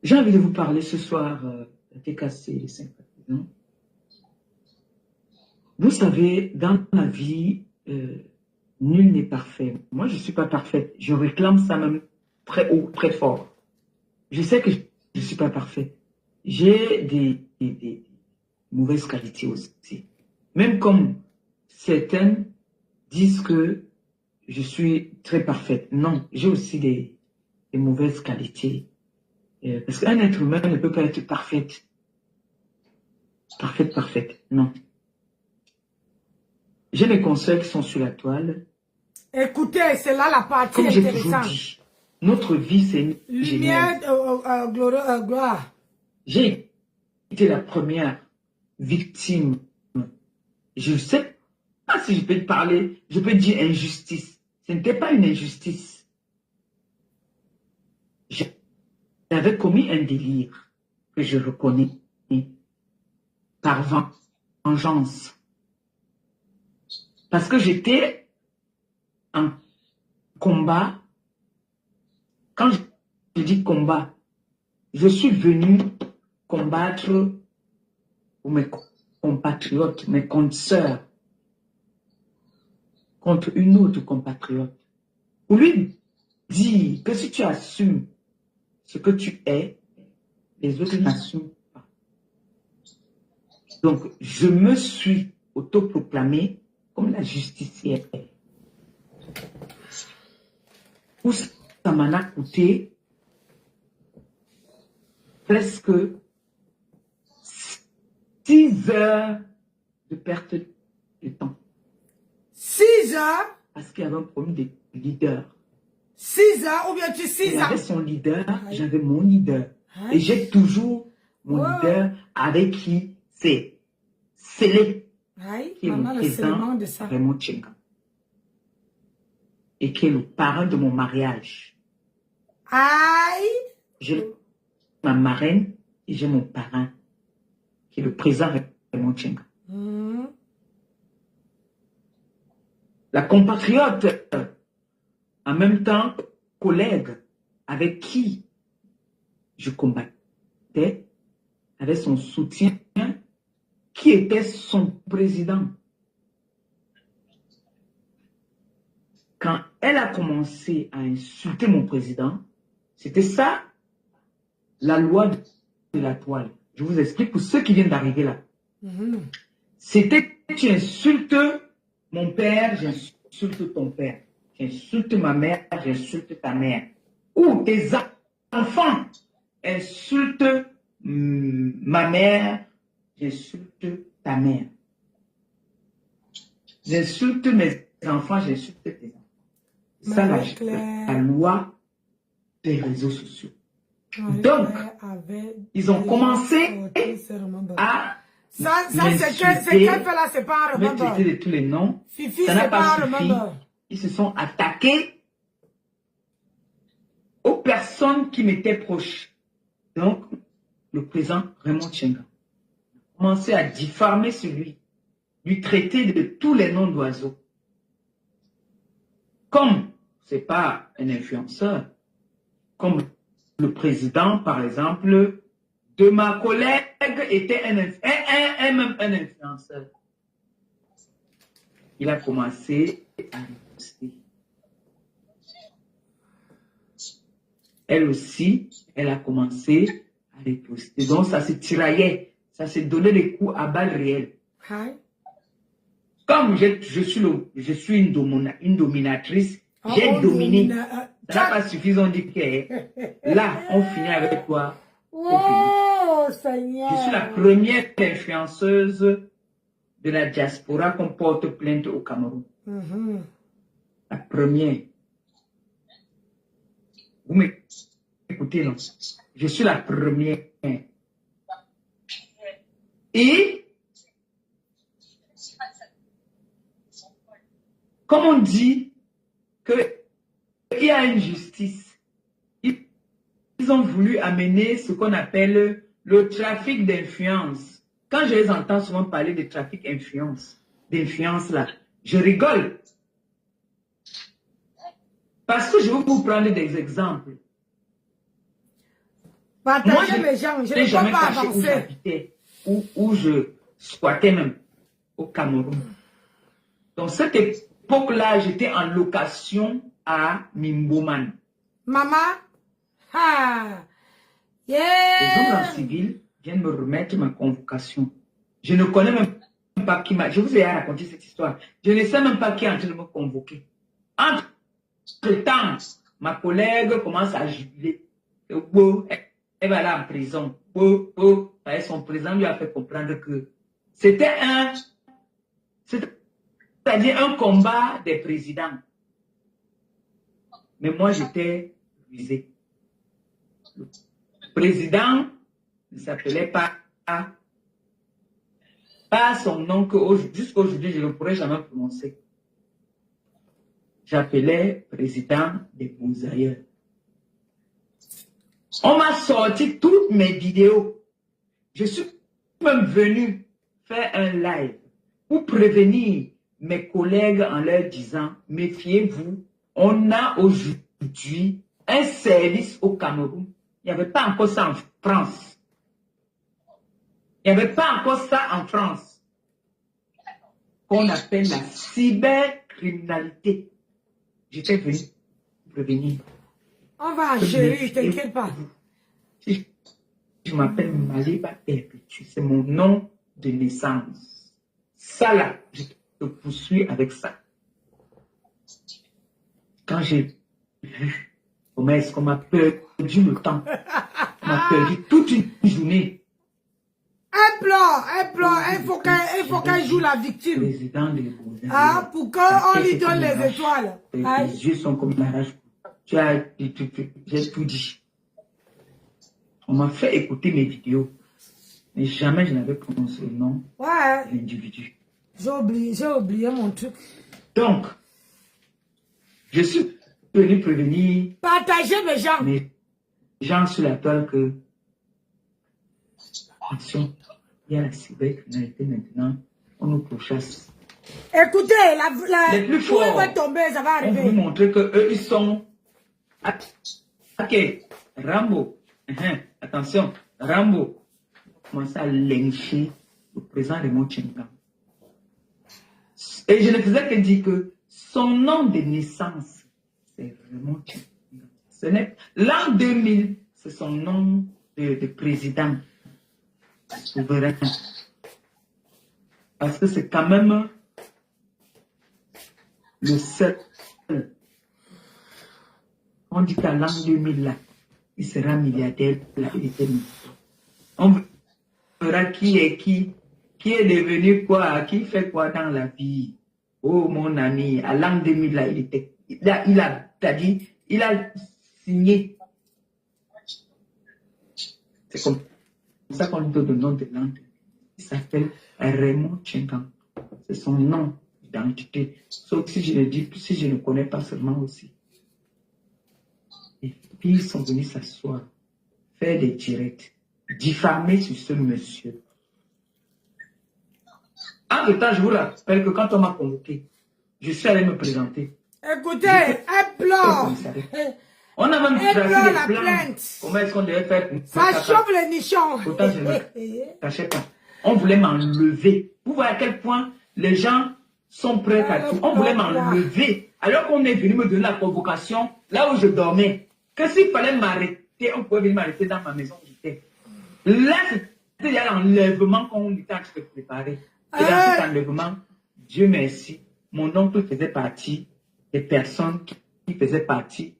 J'ai envie de vous parler ce soir de TKC, les sympathisants. Vous savez, dans la vie, nul n'est parfait. Moi, je ne suis pas parfaite. Je réclame ça même très haut, très fort. Je sais que je ne suis pas parfaite. J'ai des mauvaises qualités aussi. Même comme certaines disent que je suis très parfaite. Non, j'ai aussi des mauvaises qualités. Parce qu'un être humain ne peut pas être parfaite. Parfaite. Non. J'ai mes conseils qui sont sur la toile. Écoutez, c'est là la partie comme intéressante. J'ai toujours dit, notre vie, c'est une lumière, gloire. J'ai été la première victime. Je ne sais pas si je peux te parler, je peux dire injustice. Ce n'était pas une injustice. J'avais commis un délire que je reconnais par vengeance. Parce que j'étais en combat. Quand je dis combat, je suis venu combattre pour mes compatriotes, mes consoeurs, contre une autre compatriote. Pour lui dire que si tu assumes ce que tu es, les autres n'assument pas. Donc, je me suis autoproclamée comme la justicière. Tout ça m'en a coûté presque 6 heures de perte de temps. 6 heures? Parce qu'il y avait un problème de leader. 6 heures ou bien tu 6 Il ans? avait son leader, j'avais mon leader. Aïe. Et j'ai toujours mon Wow. leader avec qui c'est scellé, Aïe, qui est maman, le le seulement président de ça. Raymond Tchenga. Et qui est le parrain de mon mariage. Aïe. J'ai ma marraine et j'ai mon parrain, qui est le président Raymond Tchenga. Mhm. La compatriote, en même temps, collègue avec qui je combattais, avait son soutien, qui était son président. Quand elle a commencé à insulter mon président, c'était ça, la loi de la toile. Je vous explique pour ceux qui viennent d'arriver là. Mhm. C'était, tu insultes mon père, j'insulte ton père. J'insulte ma mère, j'insulte ta mère. Ou tes enfants insultent ma mère, j'insulte ta mère. J'insulte mes enfants, j'insulte tes enfants. Ça, la loi des réseaux sociaux. Donc, ils ont commencé à Ça c'est qu'elle fait là, c'est pas un me remember. traiter de tous les noms. Fifi, Ça n'a c'est pas un pas suffi. remember. Ils se sont attaqués aux personnes qui m'étaient proches. Donc, le président Raymond Tchenga a commencé à diffamer celui, lui traiter de tous les noms d'oiseaux. Comme c'est pas un influenceur, comme le président, par exemple, de ma collègue était un influenceur. Il a commencé à riposter. Elle aussi, elle a commencé à riposter. Donc, ça se tiraillait. Ça se donnait des coups à balles réelles. Hi. Comme je suis une dominatrice, j'ai dominé. Ça n'a pas suffi, on dit que là, on finit avec toi. Oh, Seigneur. Je suis la première influenceuse de la diaspora qu'on porte plainte au Cameroun. Mhm. La première. Vous m'écoutez, non? Je suis la première. Et, comme on dit qu'il y a une justice, ils ont voulu amener ce qu'on appelle le trafic d'influence. Quand je les entends souvent parler de trafic d'influence là, je rigole. Parce que je vais vous prendre des exemples. Partagez les gens, je ne peux jamais pas caché où avancer. j'habitais, où je squattais même, au Cameroun. Donc cette époque-là, j'étais en location à Mimboman. Maman, ah, Les hommes yeah. en civil viennent me remettre ma convocation. Je ne connais même pas qui m'a... Je vous ai raconté cette histoire. Je ne sais même pas qui est en train de me convoquer. Entre-temps, ma collègue commence à jubiler. Elle va aller en prison. Son président lui a fait comprendre que c'était c'est-à-dire un combat des présidents. Mais moi, j'étais visé. Le président ne s'appelait pas son nom que jusqu'à aujourd'hui, je ne pourrais jamais prononcer. J'appelais président des Bouzailleurs. On m'a sorti toutes mes vidéos. Je suis même venu faire un live pour prévenir mes collègues en leur disant, méfiez-vous, on a aujourd'hui un service au Cameroun. Il n'y avait pas encore ça en France. Il n'y avait pas encore ça en France. Qu'on appelle la cybercriminalité. J'étais venu prévenir. On va gérer, t'inquiète pas. Je je m'appelle Maliba Perpétue. C'est mon nom de naissance. Ça là, je te poursuis avec ça. Quand j'ai vu comment est-ce qu'on m'a perdu le temps, on m'a perdu toute une journée. Un plan, il faut qu'elle joue la victime. Président des Beaux-Arts. Ah, pour qu'on lui donne les étoiles. Les Aïe. yeux sont comme la rage. J'ai tout dit. On m'a fait écouter mes vidéos. Mais jamais je n'avais prononcé le nom Ouais, de l'individu. j'ai oublié mon truc. Donc, je suis venu prévenir Partagez mes gens. mes gens sur la toile que, attention, il y a la cybercriminalité maintenant, on nous pourchasse. Écoutez, Les plus où forts, elle va tomber, ça va on veut arriver. montrer qu'eux, ils sont... Ok, Rambo, attention, Rambo commence à lyncher le président de mon Tchingan. Et je ne faisais que dire que son nom de naissance, c'est vraiment Tchingan. Ce n'est l'an 2000, c'est son nom de président souverain. Parce que c'est quand même le seul. On dit qu'à l'an 2000, là, il sera milliardaire. Là, il était milliardaire. On verra qui est devenu quoi, qui fait quoi dans la vie. Oh, mon ami, à l'an 2000, là, il a signé. C'est comme ça qu'on lui donne le nom de l'an 2000. Il s'appelle Raymond Tchingan. C'est son nom d'identité. Sauf si je le dis, si je ne connais pas seulement aussi. Et puis ils sont venus s'asseoir, faire des directs, diffamer sur ce monsieur. Entre-temps, je vous rappelle que quand on m'a convoqué, je suis allé me présenter. Écoutez, un plan. On a même Un tracé plan, des la plans. plainte. Comment est-ce qu'on devait faire pour Ça chauffe les nichons. Pourtant, je ne cachais pas. On voulait m'enlever. Vous voyez à quel point les gens sont prêts à tout. On voulait m'enlever. Alors qu'on est venu me donner la convocation, là où je dormais. Que s'il fallait m'arrêter, on pouvait venir m'arrêter dans ma maison où j'étais. Là, c'était l'enlèvement qu'on était en train de préparer. Et dans cet enlèvement, Dieu merci, mon oncle faisait partie des personnes qui faisaient partie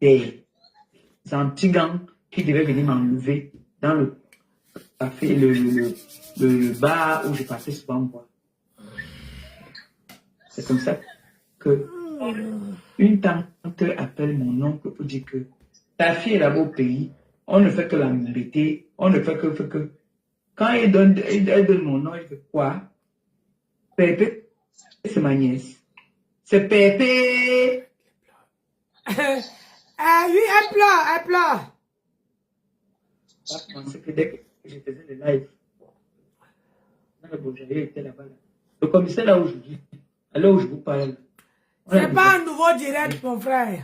des anti-gangs qui devaient venir m'enlever dans le café, le bar où je passais souvent boire. C'est comme ça que une tante appelle mon oncle pour dire que ta fille est là-bas au pays, on ne fait que la m'embêter, on ne fait que... Quand elle donne mon nom, elle fait quoi? Pépé, c'est ma nièce. C'est Pépé. Oui, un plan. Je pensais que dès que je faisais le live, le Beaujolais était là-bas. Le commissaire là aujourd'hui, à l'heure où je vous parle. C'est pas un nouveau direct, mon frère.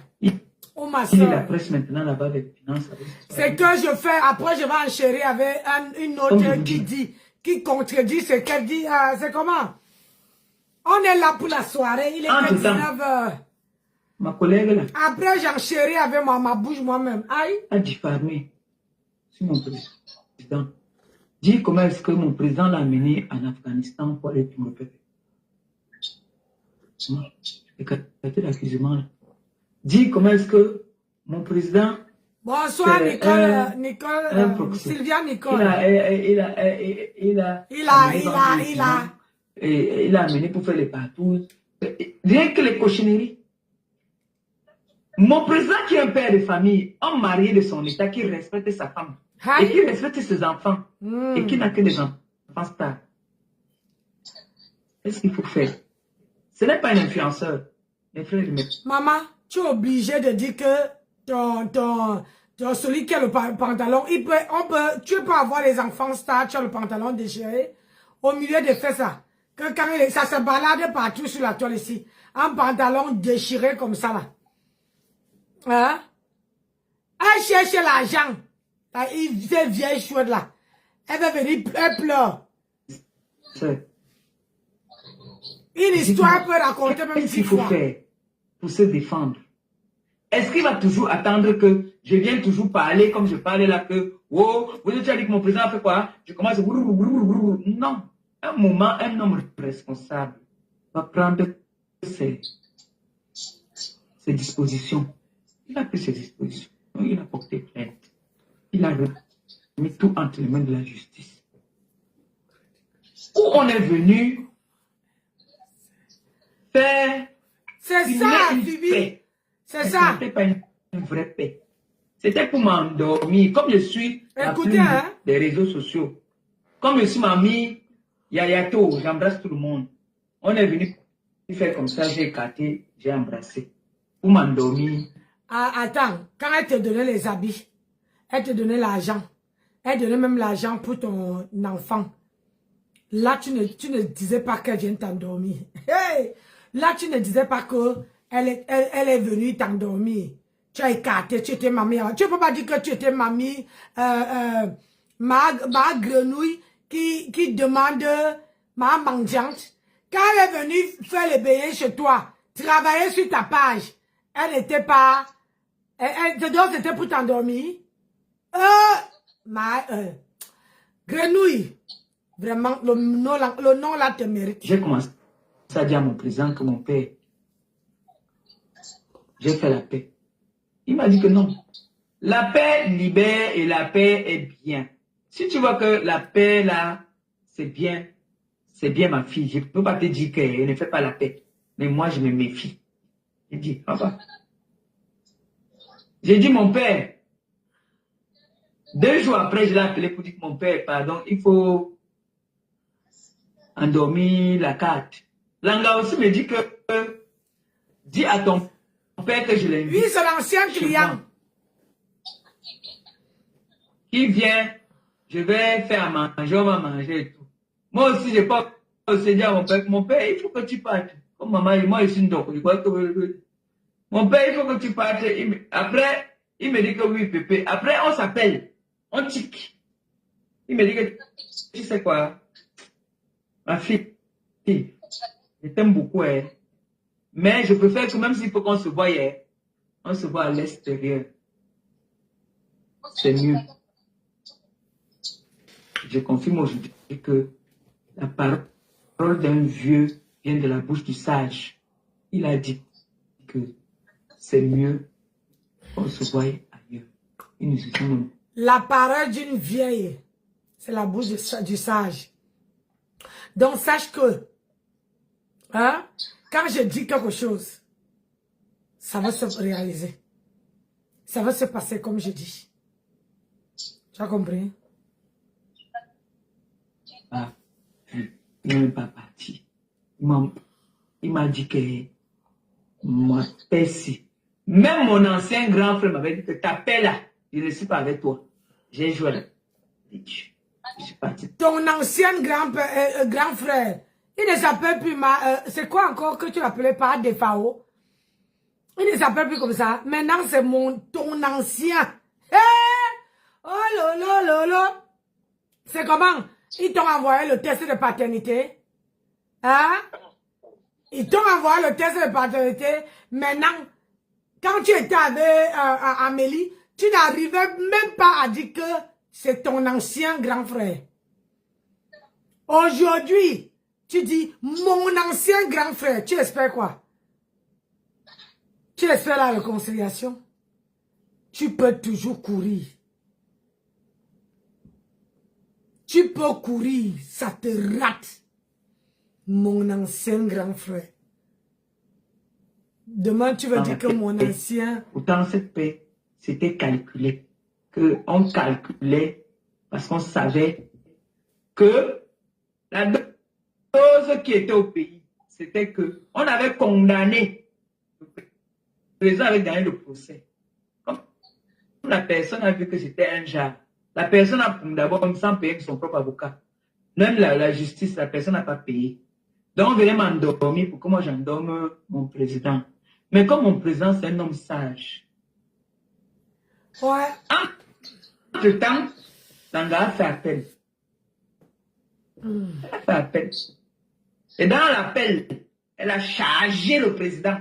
Ou ma Il est la soeur. presse maintenant là-bas avec finance. C'est que je fais, après je vais enchérir avec une autre qui contredit ce qu'elle dit. C'est comment? On est là pour la soirée, il est que 19h. Ma collègue là. Après j'enchéris avec ma bouche moi-même. Aïe. A diffamé sur mon président. Dis comment est-ce que mon président l'a amené en Afghanistan pour aller tout me faire. Écartez l'accusement là. Dis comment est-ce que mon président... Bonsoir Nicole, Sylvia Nicole. Il a amené pour faire les partous. Rien que les cochonneries. Mon président qui est un père de famille, un marié de son état, qui respecte sa femme. Et qui respecte ses enfants. Et qui n'a que des enfants stars. Qu'est-ce qu'il faut faire? Ce n'est pas un influenceur. Maman, tu es obligé de dire que celui qui a le pantalon, tu peux avoir les enfants stars, tu as le pantalon déchiré. Au milieu de faire ça. Que quand ça se balade partout sur la toile ici. Un pantalon déchiré comme ça là. Hein? Elle cherche l'argent. Cette vieille chouette là. Elle va venir, elle pleure. Une histoire peut raconter même 10 fois. Qu'est-ce qu'il faut faire pour se défendre? est-ce qu'il va toujours attendre que je vienne toujours parler comme je parlais là, que, oh, vous avez dit que mon président a fait quoi? Je commence à... Non. Un moment, un homme responsable va prendre ses dispositions. Il a pris ses dispositions. Il a porté plainte. Il a remis tout entre les mains de la justice. Où on est venu faire... C'est ça, Phoebe. C'est ça. C'était pas une vraie paix. C'était pour m'endormir. Comme je suis la Écoutez, plume hein. des réseaux sociaux. Comme je suis mamie, Yayato, j'embrasse tout le monde. On est venu faire comme ça, j'ai écarté, j'ai embrassé. Pour m'endormir. Ah, attends, quand elle te donnait les habits, elle te donnait l'argent, elle donnait même l'argent pour ton enfant. Là, tu ne disais pas qu'elle vient t'endormir. Hey! Là, tu ne disais pas qu'elle est venue t'endormir. Tu as écarté, tu étais mamie. Tu ne peux pas dire que tu étais mamie, ma grenouille qui demande ma mangeante. Quand elle est venue faire le bénin chez toi, travailler sur ta page, elle n'était pas... C'était pour t'endormir. Grenouille. Vraiment, le nom là te mérite. J'ai commencé à dire à mon président que mon père, j'ai fait la paix. Il m'a dit que non. La paix libère et la paix est bien. Si tu vois que la paix là, c'est bien ma fille. Je ne peux pas te dire qu'elle ne fait pas la paix. Mais moi, je me méfie. J'ai dit, papa. J'ai dit, mon père. 2 jours après, je l'ai appelé pour dire que mon père, pardon, il faut endormir la carte. Langa aussi me dit que, dis à ton père que je l'invite. Oui, c'est l'ancien client. Qui vient, je vais faire à manger, on va manger et tout. Moi aussi, je n'ai pas aussi dit à mon père, il faut que tu partes. Comme maman, moi, je suis une docteur. Mon père, il faut que tu partes. Après, il me dit que oui, Pépé. Après, on s'appelle. On tic. Il me dit que, tu sais quoi, ma fille, je t'aime beaucoup, hein. Mais je préfère que même s'il faut qu'on se voie, hein, on se voit à l'extérieur. C'est mieux. Je confirme aujourd'hui que la parole d'un vieux vient de la bouche du sage. Il a dit que c'est mieux qu'on se voie ailleurs. La parole d'une vieille, c'est la bouche du sage. Donc, sache que, hein, quand je dis quelque chose, ça va se réaliser. Ça va se passer comme je dis. Tu as compris? Ah, il n'est pas parti. Il m'a dit que ma paix, si. Même mon ancien grand frère m'avait dit que ta paix là, je ne suis pas avec toi. J'ai joué là. Je suis parti. Ton ancien grand frère, il ne s'appelle plus c'est quoi encore que tu l'appelais par Defao? Il ne s'appelle plus comme ça. Maintenant, c'est ton ancien. Oh lolo. C'est comment? Ils t'ont envoyé le test de paternité. Hein? Ils t'ont envoyé le test de paternité. Maintenant, quand tu étais avec Amélie, tu n'arrivais même pas à dire que c'est ton ancien grand frère. Aujourd'hui, tu dis mon ancien grand frère. Tu espères quoi? Tu espères la réconciliation? Tu peux toujours courir. Tu peux courir, ça te rate. Mon ancien grand frère. Demain, tu vas dire que mon ancien... Pourtant, cette paix, c'était calculé. On calculait parce qu'on savait que la dose qui était au pays, c'était que on avait condamné. Le président avait gagné le procès. Comme la personne a vu que c'était un genre. La personne a d'abord sans payer son propre avocat. Même la justice, la personne n'a pas payé. Donc, on venait m'endormir pour que moi j'endorme mon président. Mais comme mon président, c'est un homme sage. Ouais. Entre-temps, Langa a fait appel. Elle a fait appel. Et dans l'appel, elle a chargé le président.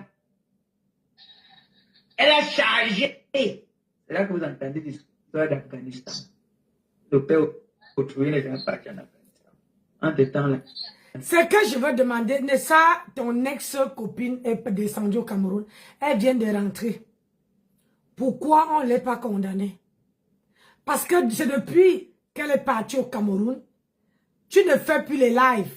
Elle a chargé. C'est là que vous entendez l'histoire d'Afghanistan. Le père autrui n'est jamais parti en Afghanistan. En ce temps-là. C'est que je veux demander, Nessa, ton ex-copine est descendue au Cameroun. Elle vient de rentrer. Pourquoi on ne l'a pas condamnée? Parce que c'est depuis qu'elle est partie au Cameroun, tu ne fais plus les lives.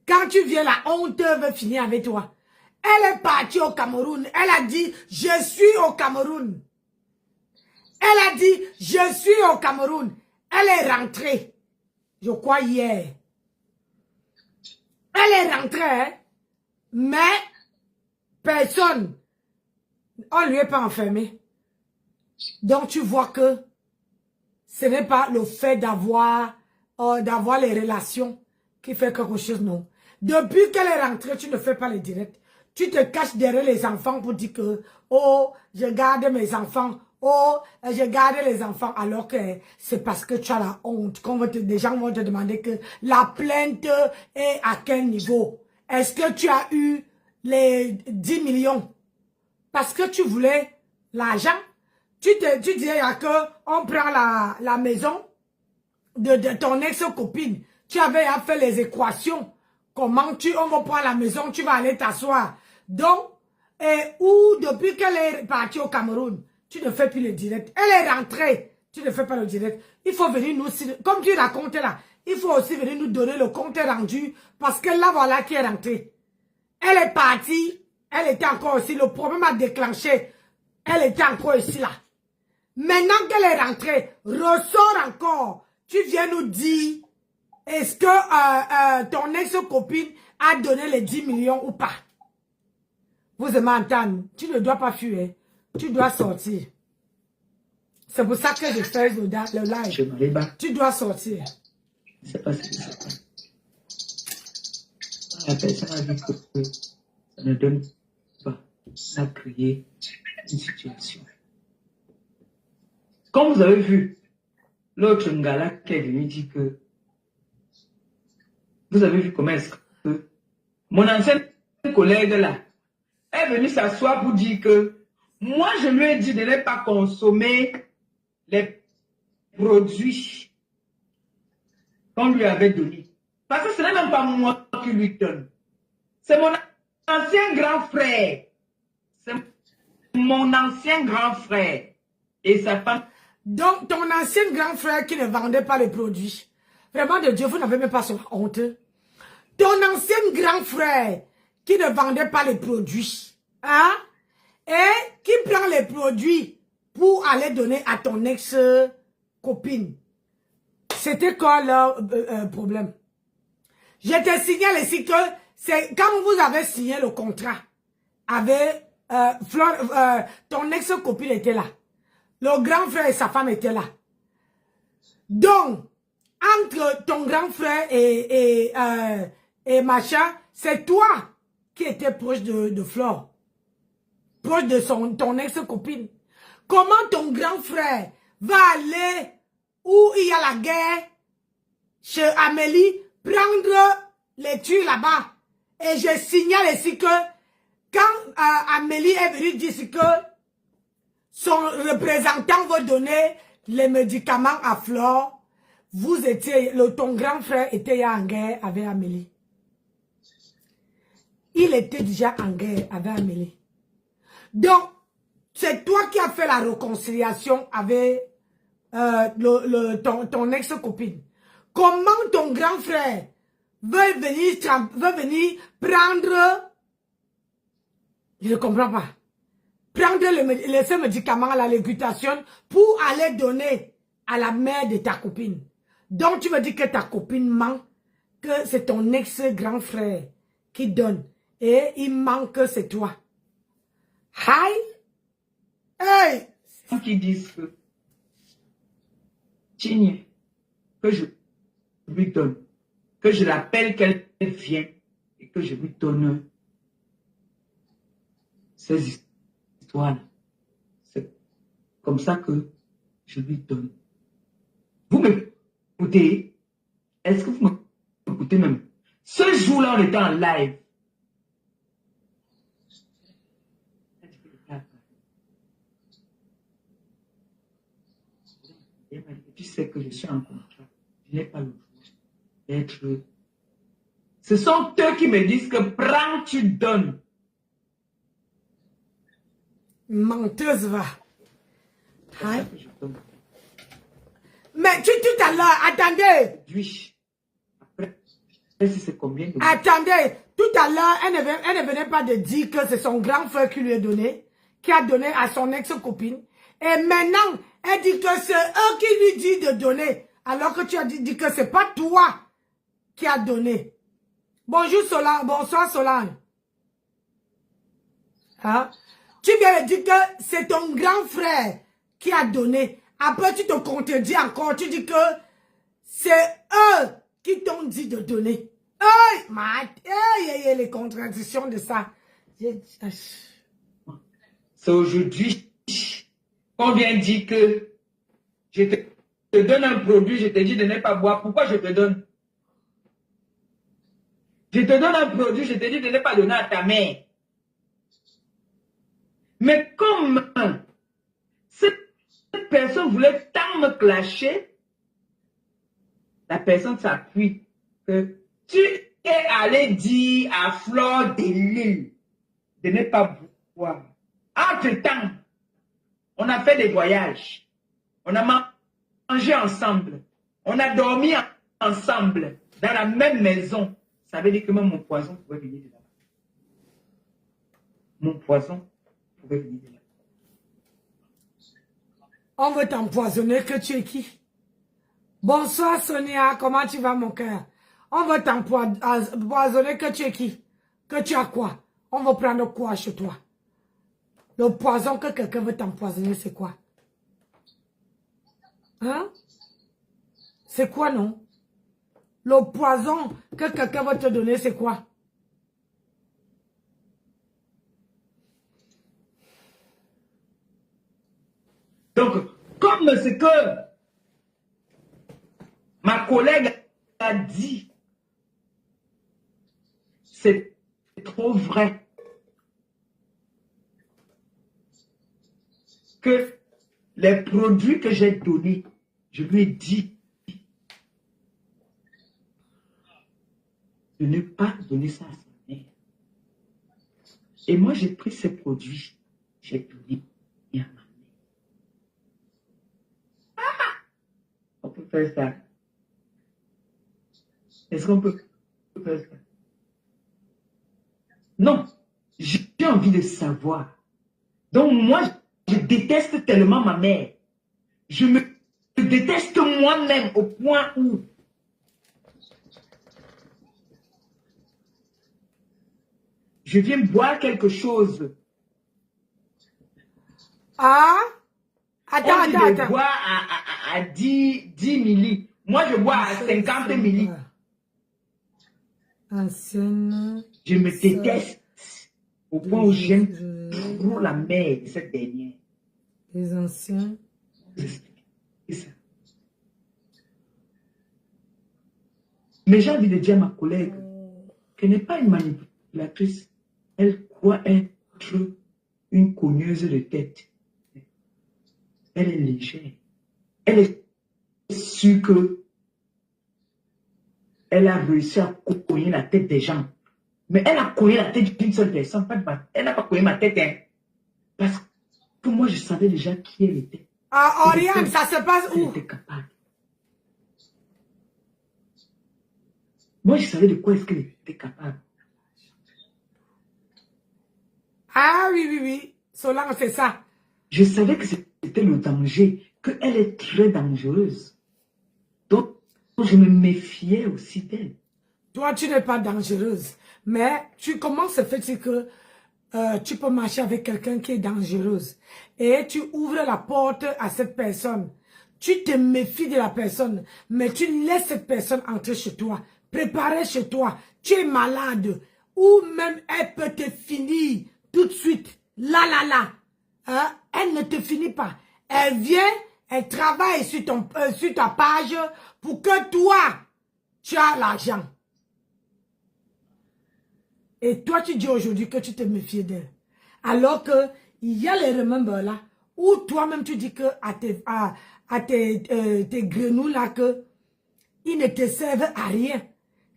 Quand tu viens, la honte veut finir avec toi. Elle est partie au Cameroun. Elle a dit, je suis au Cameroun. Elle a dit, je suis au Cameroun. Elle est rentrée. Je crois hier. Elle est rentrée, hein? Mais personne, on ne lui est pas enfermé. Donc tu vois que ce n'est pas le fait d'avoir les relations qui fait quelque chose, non. Depuis qu'elle est rentrée, tu ne fais pas les directs. Tu te caches derrière les enfants pour dire que, oh, je garde mes enfants, oh, je garde les enfants, alors que c'est parce que tu as la honte. Des gens vont te demander que la plainte est à quel niveau. Est-ce que tu as eu les 10 millions? Parce que tu voulais l'argent. Tu disais que on prend la maison de ton ex-copine. Tu avais à faire les équations. Comment on va prendre la maison, tu vas aller t'asseoir. Donc, ou depuis qu'elle est partie au Cameroun, tu ne fais plus le direct. Elle est rentrée, tu ne fais pas le direct. Il faut venir nous, comme tu racontais là, il faut aussi venir nous donner le compte rendu, parce que là, voilà qui est rentrée. Elle est partie, elle était encore ici, le problème a déclenché, elle était encore ici là. Maintenant qu'elle est rentrée, ressort encore, tu viens nous dire, est-ce que ton ex-copine a donné les 10 millions ou pas? Vous m'entendez, tu ne dois pas fuir, tu dois sortir. C'est pour ça que je fais le live. Tu dois sortir. C'est pas ce qui se passe. La personne a dit que ça ne donne pas. Ça a créé une situation. Comme vous avez vu, l'autre Ngala qui est venu dire que vous avez vu comment est-ce que mon ancien collègue là est venu s'asseoir pour dire que moi je lui ai dit de ne pas consommer les produits qu'on lui avait donnés. Parce que ce n'est même pas moi qui lui donne. C'est mon ancien grand frère. C'est mon ancien grand frère. Et sa femme. Donc, ton ancien grand frère qui ne vendait pas les produits. Vraiment de Dieu, vous n'avez même pas son honte. Ton ancien grand frère qui ne vendait pas les produits. Hein? Et qui prend les produits pour aller donner à ton ex-copine. C'était quoi leur problème? Je te signale ici que c'est quand vous avez signé le contrat avec ton ex-copine était là. Le grand frère et sa femme étaient là. Donc, entre ton grand frère et machin, c'est toi qui étais proche de Flore. Proche de ton ex-copine. Comment ton grand frère va aller où il y a la guerre chez Amélie, prendre les tuiles là-bas? Et je signale ici que quand Amélie est venue dire que son représentant va donner les médicaments à Flore, ton grand frère était en guerre avec Amélie. Il était déjà en guerre avec Amélie. Donc, c'est toi qui as fait la réconciliation avec ton ex-copine. Comment ton grand frère veut venir prendre... Je ne comprends pas. Prendre ces médicaments à la légutation pour aller donner à la mère de ta copine. Donc, tu veux dire que ta copine ment, que c'est ton ex-grand frère qui donne. Et il ment que c'est toi. Hi! Hey! Qui disent que Tigne, que je lui donne, que je l'appelle qu'elle vient et que je lui donne ces histoires-là. C'est comme ça que je lui donne. Vous m'écoutez? Est-ce que vous m'écoutez même? Ce jour-là, on était en live. c'est que je suis en contrat, je n'ai pas le droit d'être... Ce sont eux qui me disent que prends, tu donnes. Menteuse, va. C'est Hein? ça que je donne. Mais tout à l'heure, attendez. Après, si c'est combien de... Attendez, tout à l'heure, elle ne venait pas de dire que c'est son grand frère qui lui a donné, qui a donné à son ex-copine. Et maintenant, elle dit que c'est eux qui lui disent de donner, alors que tu as dit que c'est pas toi qui a donné. Bonjour Solange, bonsoir Solange. Hein? Tu viens de dire que c'est ton grand frère qui a donné. Après, tu te contredis encore. Tu dis que c'est eux qui t'ont dit de donner. Les contradictions de ça. C'est aujourd'hui qu'on vient dire que je te donne un produit, je te dis de ne pas boire. Pourquoi je te donne? Je te donne un produit, je te dis de ne pas donner à ta mère. Mais comme cette personne voulait tant me clasher, la personne s'appuie que tu es allé dire à Fleur de Lille de ne pas boire. Entre-temps, on a fait des voyages, on a mangé ensemble, on a dormi ensemble dans la même maison. Ça veut dire que même mon poison pouvait venir de là-bas. Mon poison pouvait venir de là-bas. On veut t'empoisonner, que tu es qui? Bonsoir Sonia, comment tu vas mon cœur? On veut t'empoisonner, que tu es qui? Que tu as quoi? On veut prendre quoi chez toi? Le poison que quelqu'un veut t'empoisonner, c'est quoi? Hein? C'est quoi, non? Le poison que quelqu'un veut te donner, c'est quoi? Donc, comme ce que ma collègue a dit, c'est trop vrai que les produits que j'ai donnés, je lui ai dit de ne pas donner ça à sa mère. Et moi, j'ai pris ces produits, j'ai donné à ma mère. On peut faire ça. Est-ce qu'on peut faire ça? Non, j'ai envie de savoir. Donc moi, je déteste tellement ma mère. Je me déteste moi-même au point où je viens boire quelque chose. Ah? Attends. Je bois à 10 milli. Moi, je bois à 50 milli. Ancienne. Je me déteste au point où j'aime trop la mère de cette dernière. Les anciens. C'est ça. Mais j'ai envie de dire à ma collègue qu'elle n'est pas une manipulatrice. Elle croit être une cogneuse de tête. Elle est légère. Elle est sûre que elle a réussi à cogner la tête des gens. Mais elle a cogné la tête d'une seule personne. Elle n'a pas cogné ma tête. Hein. Parce que moi, je savais déjà qui elle était. Ah, Oriane, ça se passe où? Elle était capable. Moi, je savais de quoi est-ce qu'elle était capable. Ah oui. Solange, c'est ça. Je savais que c'était le danger, qu'elle est très dangereuse. Donc, je me méfiais aussi d'elle. Toi, tu n'es pas dangereuse. Mais comment se fait-il que tu peux marcher avec quelqu'un qui est dangereuse et tu ouvres la porte à cette personne. Tu te méfies de la personne, mais tu laisses cette personne entrer chez toi, préparer chez toi. Tu es malade ou même elle peut te finir tout de suite. Là. Hein? Elle ne te finit pas. Elle vient, elle travaille sur ta page pour que toi, tu as l'argent. Et toi, tu dis aujourd'hui que tu te méfies d'elle. Alors que il y a les remembers là, où toi-même tu dis que à tes grenouilles là que ils ne te servent à rien.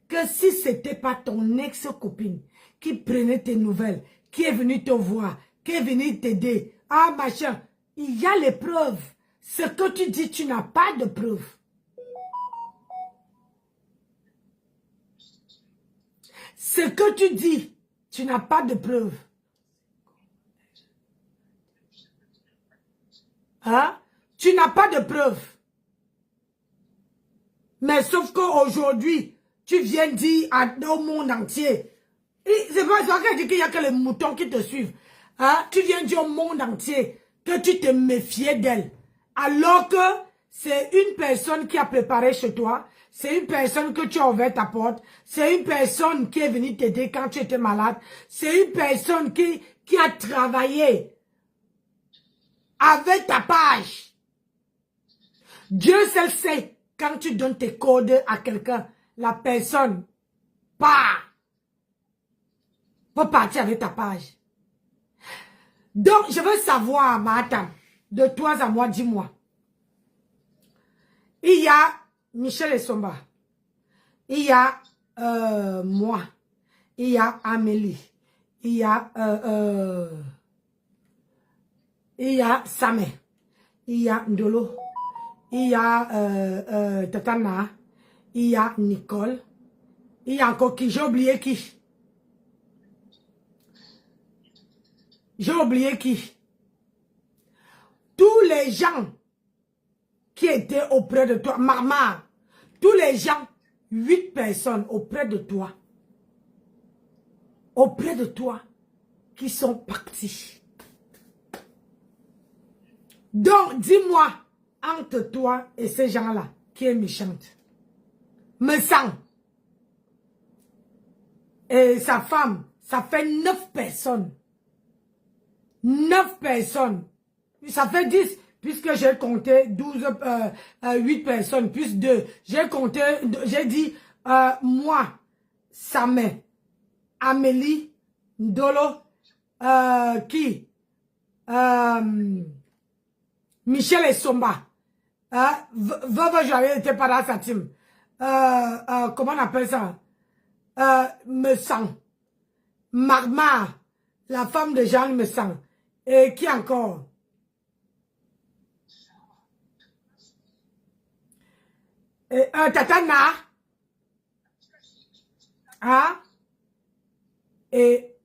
Que si c'était pas ton ex-copine qui prenait tes nouvelles, qui est venue te voir, qui est venue t'aider, ah machin, il y a les preuves. Ce que tu dis, tu n'as pas de preuves. Ce que tu dis, tu n'as pas de preuves. Hein? Tu n'as pas de preuves. Mais sauf qu'aujourd'hui, tu viens dire au monde entier. C'est pas ça qu'il y a que les moutons qui te suivent. Hein? Tu viens dire au monde entier que tu te méfiais d'elle. Alors que c'est une personne qui a préparé chez toi. C'est une personne que tu as ouvert ta porte. C'est une personne qui est venue t'aider quand tu étais malade. C'est une personne qui a travaillé avec ta page. Dieu seul sait, quand tu donnes tes codes à quelqu'un, la personne part. Pour partir avec ta page. Donc, je veux savoir, madame, de toi à moi, dis-moi. Il y a Michel Essomba. Il y a moi. Il y a Amélie. Il y a Samé. Il y a Ndolo. Il y a Tatana. Il y a Nicole. Il y a encore qui? J'ai oublié qui? J'ai oublié qui? Tous les gens qui étaient auprès de toi, maman, tous les gens, 8 personnes auprès de toi, qui sont partis. Donc, dis-moi, entre toi et ces gens-là, qui est méchante? Me sens. Et sa femme, ça fait 9 personnes. 9 personnes. Ça fait 10, puisque j'ai compté 8 personnes, plus 2. J'ai compté, j'ai dit, moi, Samé, Amélie, Ndolo, qui? Michel Essomba. Veuve Joyeux n'était pas dans sa team. Comment on appelle ça? Me sens. Marma, la femme de Jean me sent. Et qui encore? Tatana. Hein? Et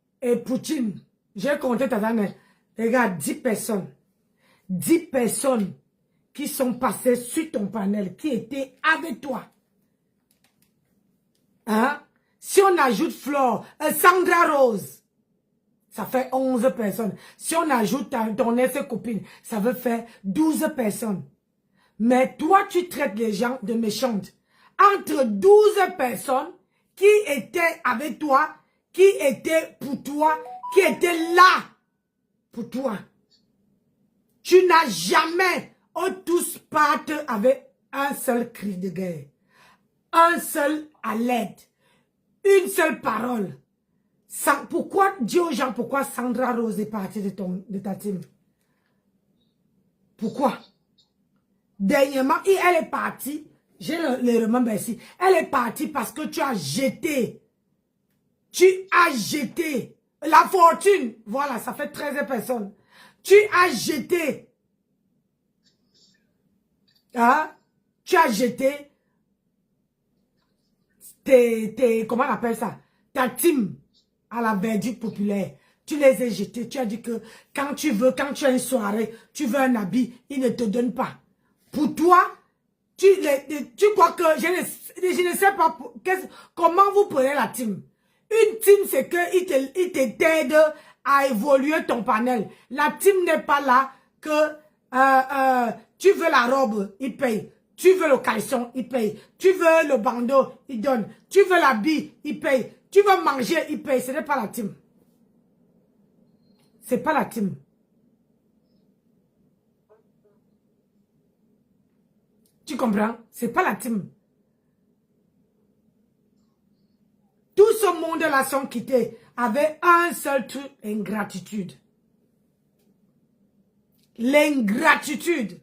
Poutine. J'ai compté Tatana. Regarde, 10 personnes. 10 personnes qui sont passées sur ton panel, qui étaient avec toi. Hein? Si on ajoute Flore, Sandra Rose, ça fait 11 personnes. Si on ajoute ton ex-copine, ça veut faire 12 personnes. Mais toi, tu traites les gens de méchantes. Entre 12 personnes qui étaient avec toi, qui étaient pour toi, qui étaient là pour toi. Tu n'as jamais, tous partent avec un seul cri de guerre. Un seul à l'aide. Une seule parole. Pourquoi, dis aux gens pourquoi Sandra Rose est partie de ta team? Pourquoi? Dernièrement, elle est partie, j'ai le remember ici, elle est partie parce que tu as jeté la fortune, voilà, ça fait 13 personnes. Tu as jeté, hein? Tu as jeté comment on appelle ça? Ta team à la verdure populaire. Tu les as jetés. Tu as dit que quand tu as une soirée, tu veux un habit, ils ne te donnent pas. Pour toi, tu crois que je ne sais pas comment vous prenez la team. Une team, c'est qu'ils t'aident à évoluer ton panel. La team n'est pas là que tu veux la robe, ils payent. Tu veux le caleçon, ils payent. Tu veux le bandeau, ils donnent. Tu veux l'habit, ils payent. Tu veux manger, ils payent. Ce n'est pas la team. C'est pas la team. Tu comprends? C'est pas la team. Tout ce monde-là sont quittés avec un seul truc, ingratitude. L'ingratitude.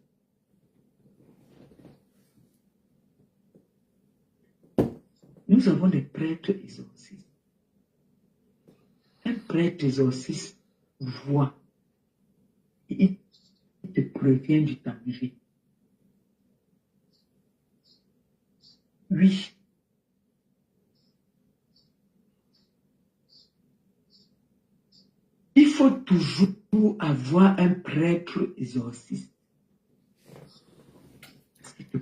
Nous avons des prêtres exorcistes. Un prêtre exorciste voit. Il te prévient du danger. Oui. Il faut toujours avoir un prêtre exorciste. Parce qu'il te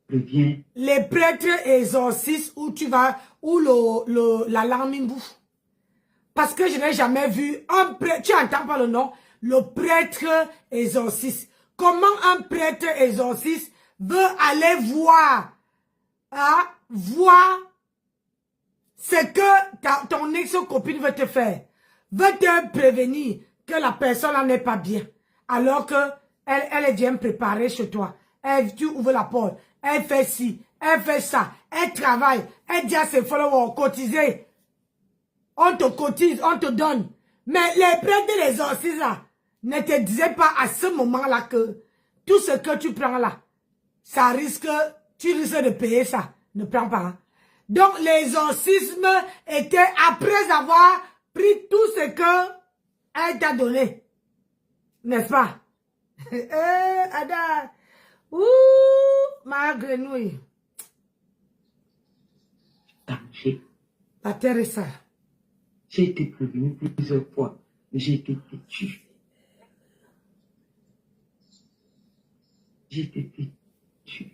prévient. Les prêtres exorcistes où tu vas, où la larme bouffe. Parce que je n'ai jamais vu un prêtre, tu entends pas le nom, le prêtre exorciste. Comment un prêtre exorciste veut aller voir, voir ce que ton ex-copine veut te faire, veut te prévenir que la personne n'est pas bien, alors que elle est bien préparée chez toi. Tu ouvres la porte, elle fait ci, elle fait ça, elle travaille, elle dit à ses followers, cotiser. On te cotise, on te donne. Mais les prêtres et les exorcistes là, ne te disaient pas à ce moment-là que tout ce que tu prends là, ça risque, tu risques de payer ça. Ne prends pas. Hein. Donc l'exorcisme était après avoir pris tout ce que elle t'a donné. N'est-ce pas? Ada. Ouh, ma grenouille. Danger. La terre est ça. J'ai été prévenu plusieurs fois, mais j'ai été têtu. J'ai été têtu.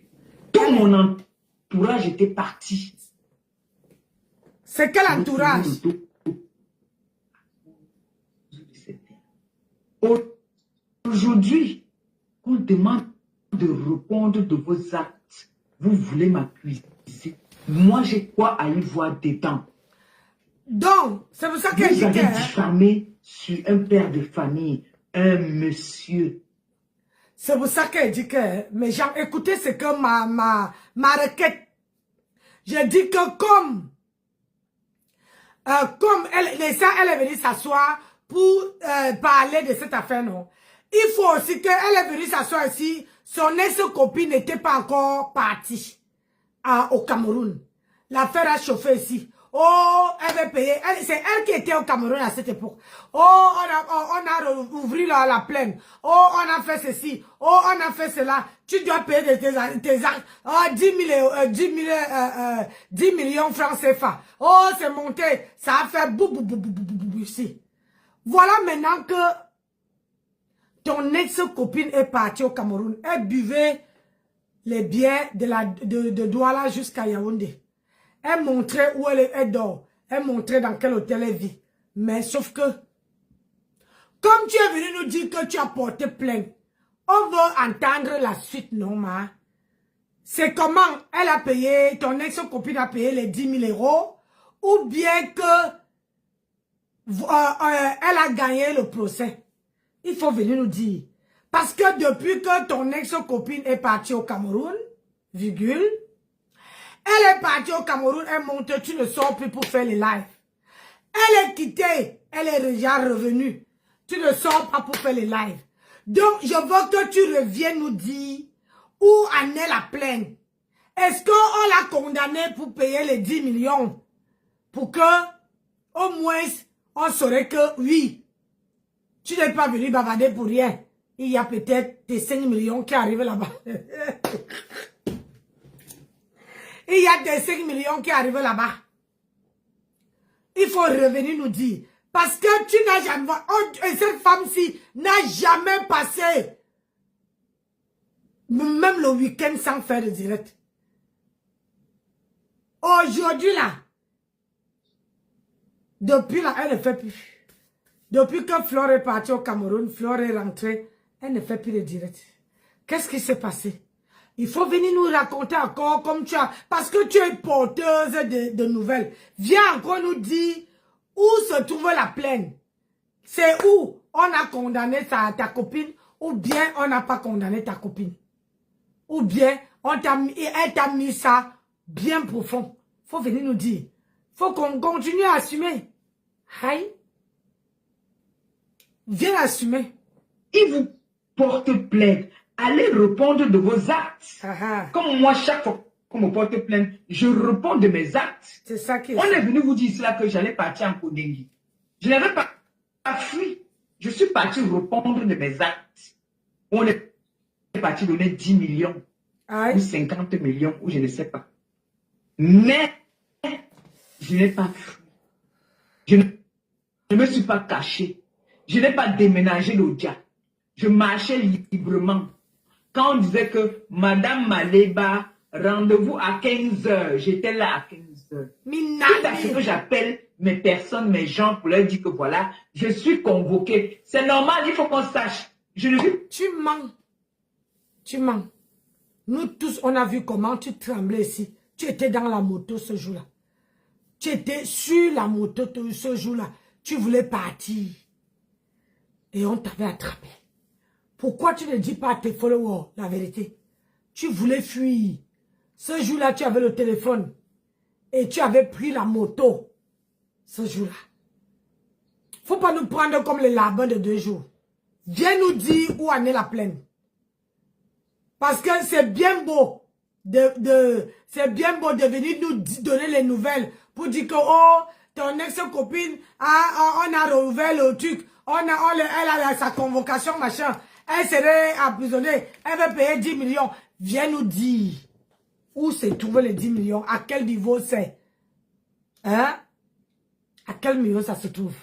Tout mon entourage était parti. C'est quel entourage? Aujourd'hui, on demande de répondre de vos actes. Vous voulez m'accuser. Moi, j'ai quoi à y voir dedans? Donc, c'est pour ça que vous avez diffamé sur un père de famille, un monsieur. C'est pour ça qu'elle dit que mes gens, écoutez ce que ma requête. Je dis que comme elle est venue s'asseoir pour parler de cette affaire, non. Il faut aussi qu'elle est venue s'asseoir ici. Son ex-copine n'était pas encore partie au Cameroun. L'affaire a chauffé ici. Oh, elle va payer. C'est elle qui était au Cameroun à cette époque. Oh, on a ouvert la plaine. Oh, on a fait ceci. Oh, on a fait cela. Tu dois payer tes actes. Oh, 10 millions francs CFA. Oh, c'est monté. Ça a fait bou ici. Voilà maintenant que ton ex-copine est partie au Cameroun. Elle buvait les bières de Douala jusqu'à Yaoundé. Elle montrait où elle dort. Elle montrait dans quel hôtel elle vit. Mais sauf que, comme tu es venu nous dire que tu as porté plainte, on veut entendre la suite, non, ma? C'est comment elle a payé, ton ex-copine a payé les 10 000 euros, ou bien que elle a gagné le procès. Il faut venir nous dire. Parce que depuis que ton ex-copine est partie au Cameroun, virgule, elle est partie au Cameroun, elle monte, tu ne sors plus pour faire les lives. Elle est quittée, elle est déjà revenue. Tu ne sors pas pour faire les lives. Donc, je veux que tu reviennes nous dire où en est la plainte. Est-ce qu'on l'a condamnée pour payer les 10 millions? Pour que, au moins, on saurait que, oui, tu n'es pas venu bavarder pour rien. Il y a peut-être tes 5 millions qui arrivent là-bas. Il y a des 5 millions qui arrivent là-bas. Il faut revenir nous dire. Parce que tu n'as jamais... cette femme-ci n'a jamais passé même le week-end sans faire de direct. Aujourd'hui, là, depuis là, elle ne fait plus. Depuis que Flore est partie au Cameroun, Flore est rentrée, elle ne fait plus de direct. Qu'est-ce qui s'est passé? Il faut venir nous raconter encore comme tu as... Parce que tu es porteuse de nouvelles. Viens encore nous dire où se trouve la plaine. C'est où on a condamné ta copine ou bien on n'a pas condamné ta copine. Ou bien elle t'a mis ça bien profond. Il faut venir nous dire. Il faut qu'on continue à assumer. Aïe. Viens assumer. Il vous porte plainte. Allez répondre de vos actes. Ah, ah. Comme moi, chaque fois qu'on me porte plainte, je réponds de mes actes. C'est ça qui est On ça. est venu vous dire cela que j'allais partir en Kondengi. Je n'avais pas fui. Je suis parti répondre de mes actes. On est parti donner 10 millions Aïe. ou 50 millions ou je ne sais pas. Mais je n'ai pas fui. Je ne me suis pas caché. Je n'ai pas déménagé l'Odia. Je marchais librement. Quand on disait que Madame Maleba, rendez-vous à 15h, j'étais là à 15h. C'est à ce que j'appelle mes personnes, mes gens, pour leur dire que voilà, je suis convoqué. C'est normal, il faut qu'on sache. Je ne suis... Tu mens. Tu mens. Nous tous, on a vu comment tu tremblais ici. Tu étais dans la moto ce jour-là. Tu étais sur la moto ce jour-là. Tu voulais partir. Et on t'avait attrapé. Pourquoi tu ne dis pas à tes followers la vérité? Tu voulais fuir. Ce jour-là, tu avais le téléphone. Et tu avais pris la moto. Ce jour-là. Faut pas nous prendre comme les larbins de 2 jours. Viens nous dire où en est la plaine. Parce que c'est bien beau c'est bien beau de venir nous donner les nouvelles pour dire que oh, ton ex-copine on a rouvert le truc, elle a sa convocation machin, elle serait emprisonnée, elle va payer 10 millions. Viens nous dire où se trouvent les 10 millions, à quel niveau c'est, hein? À quel niveau ça se trouve?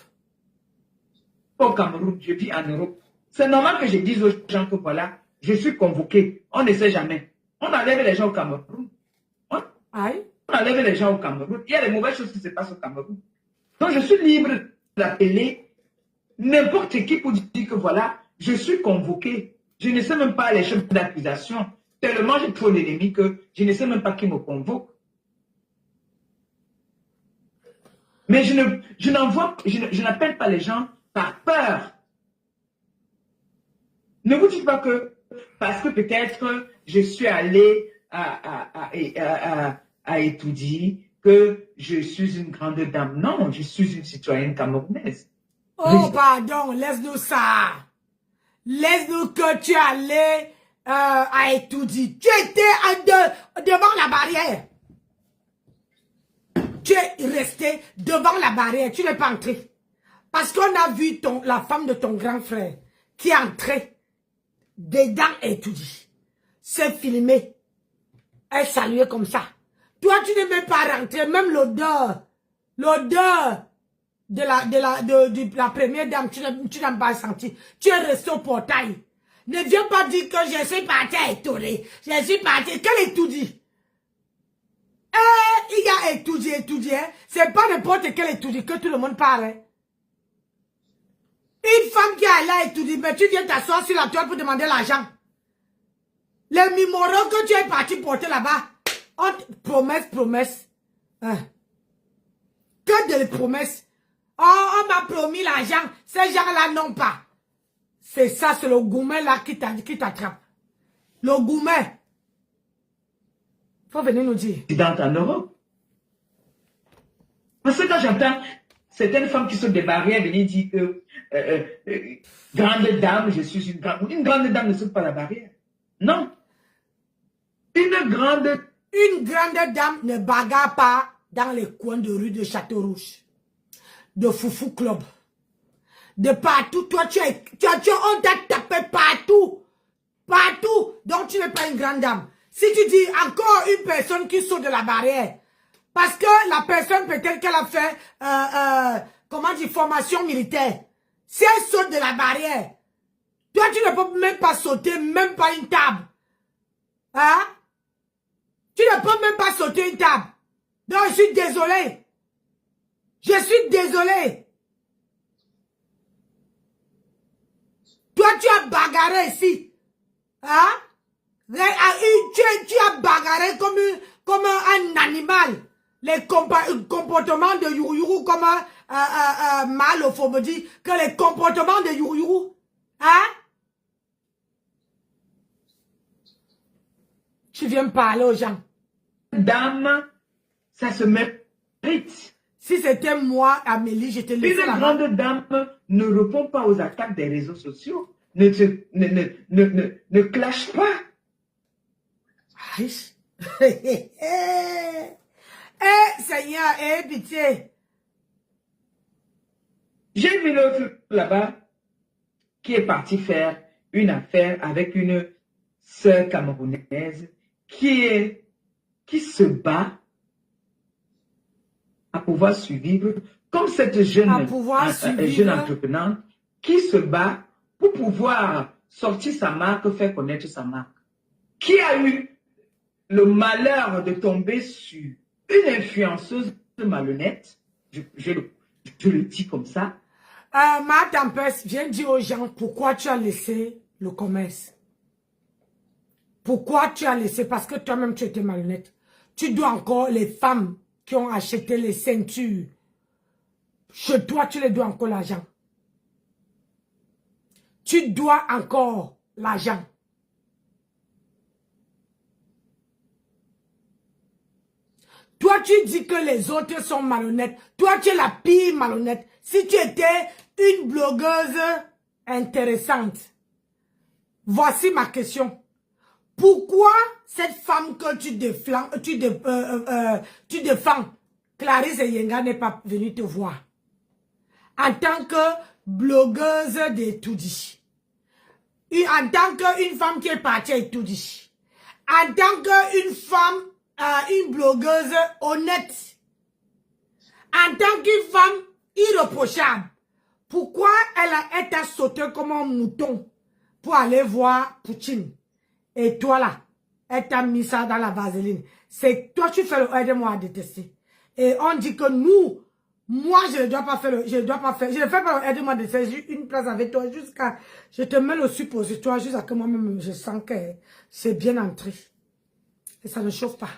Au Cameroun, je vis en Europe. C'est normal que je dise aux gens que voilà, je suis convoqué. On ne sait jamais. On enlève les gens au Cameroun. On enlève les gens au Cameroun. Il y a des mauvaises choses qui se passent au Cameroun. Donc je suis libre d'appeler n'importe qui pour dire que voilà, je suis convoqué. Je ne sais même pas les chefs d'accusation. Tellement j'ai trop d'ennemis que je ne sais même pas qui me convoque. Mais je n'appelle pas les gens par peur. Ne vous dites pas que parce que peut-être je suis allé à étudier que je suis une grande dame. Non, je suis une citoyenne camerounaise. Oh, pardon, laisse-nous ça. Laisse-nous que tu es allé à étudier. Tu étais devant la barrière. Tu es resté devant la barrière. Tu n'es pas entré. Parce qu'on a vu la femme de ton grand frère qui est entrée dedans et étudier. C'est filmé. Elle saluait comme ça. Toi, tu n'es même pas rentré. Même l'odeur de la première dame, tu n'as pas senti. Tu es resté au portail. Ne viens pas dire que je suis parti à étudier. Je suis parti. Quel étudier? Il y a étudier. C'est pas n'importe quel étudier que tout le monde parle. Hein. Une femme qui est allée à étudier, mais tu viens t'asseoir sur la toile pour demander l'argent. Les numéros que tu es parti porter là-bas, promesse. Hein. Que de promesses. Oh, on m'a promis l'argent. Ces gens-là n'ont pas. C'est ça, c'est le gourmet là qui t'attrape. Le gourmet. Faut venir nous dire. En Europe. Parce que quand j'entends certaines femmes qui sont des barrières venir dire que grande dame, je suis une grande dame ne saute pas la barrière. Non. Une grande dame ne bagarre pas dans les coins de rue de Château-Rouge, de Foufou Club, de partout. Toi, on t'a tapé partout. Partout. Donc, tu n'es pas une grande dame. Si tu dis encore une personne qui saute de la barrière, parce que la personne, peut-être qu'elle a fait, formation militaire. Si elle saute de la barrière, toi, tu ne peux même pas sauter, même pas une table. Hein? Tu ne peux même pas sauter une table. Donc, je suis désolé. Je suis désolé. Toi, tu as bagarré ici. Hein? Tu as bagarré comme un animal. Les comportements de Yourou comme mal, il faut me dire que les comportements de Yourou, hein? Tu viens me parler aux gens. Dame, ça se mérite. Si c'était moi, Amélie, je te laissais Une grande dame ne répond pas aux attaques des réseaux sociaux. Ne clash pas. Aïe, Seigneur, pitié. J'ai vu l'autre là-bas qui est parti faire une affaire avec une sœur camerounaise qui se bat à pouvoir survivre, comme cette jeune entreprenante qui se bat pour pouvoir sortir sa marque, faire connaître sa marque, qui a eu le malheur de tomber sur une influenceuse malhonnête, je le dis comme ça. Ma tempête, viens dire aux gens pourquoi tu as laissé le commerce. Pourquoi tu as laissé? Parce que toi-même tu étais malhonnête. Tu dois encore les femmes qui ont acheté les ceintures. Chez toi, tu les dois encore l'argent. Tu dois encore l'argent. Toi, tu dis que les autres sont malhonnêtes. Toi, tu es la pire malhonnête. Si tu étais une blogueuse intéressante, voici ma question. Pourquoi cette femme que tu défends, Clarisse Yenga n'est pas venue te voir en tant que blogueuse de Toudi, en tant qu'une femme qui est partie à Toudi, en tant qu'une femme, une blogueuse honnête, en tant qu'une femme irréprochable, pourquoi elle t'a sauté comme un mouton pour aller voir Poutine? Et toi là, elle t'a mis ça dans la vaseline. C'est toi, tu fais le aide-moi à détester. Et on dit que nous, moi, je ne dois pas faire je ne fais pas le aide-moi à détester. J'ai une place avec toi jusqu'à, je te mets le suppositoire jusqu'à que moi-même, je sens que c'est bien entré. Et ça ne chauffe pas.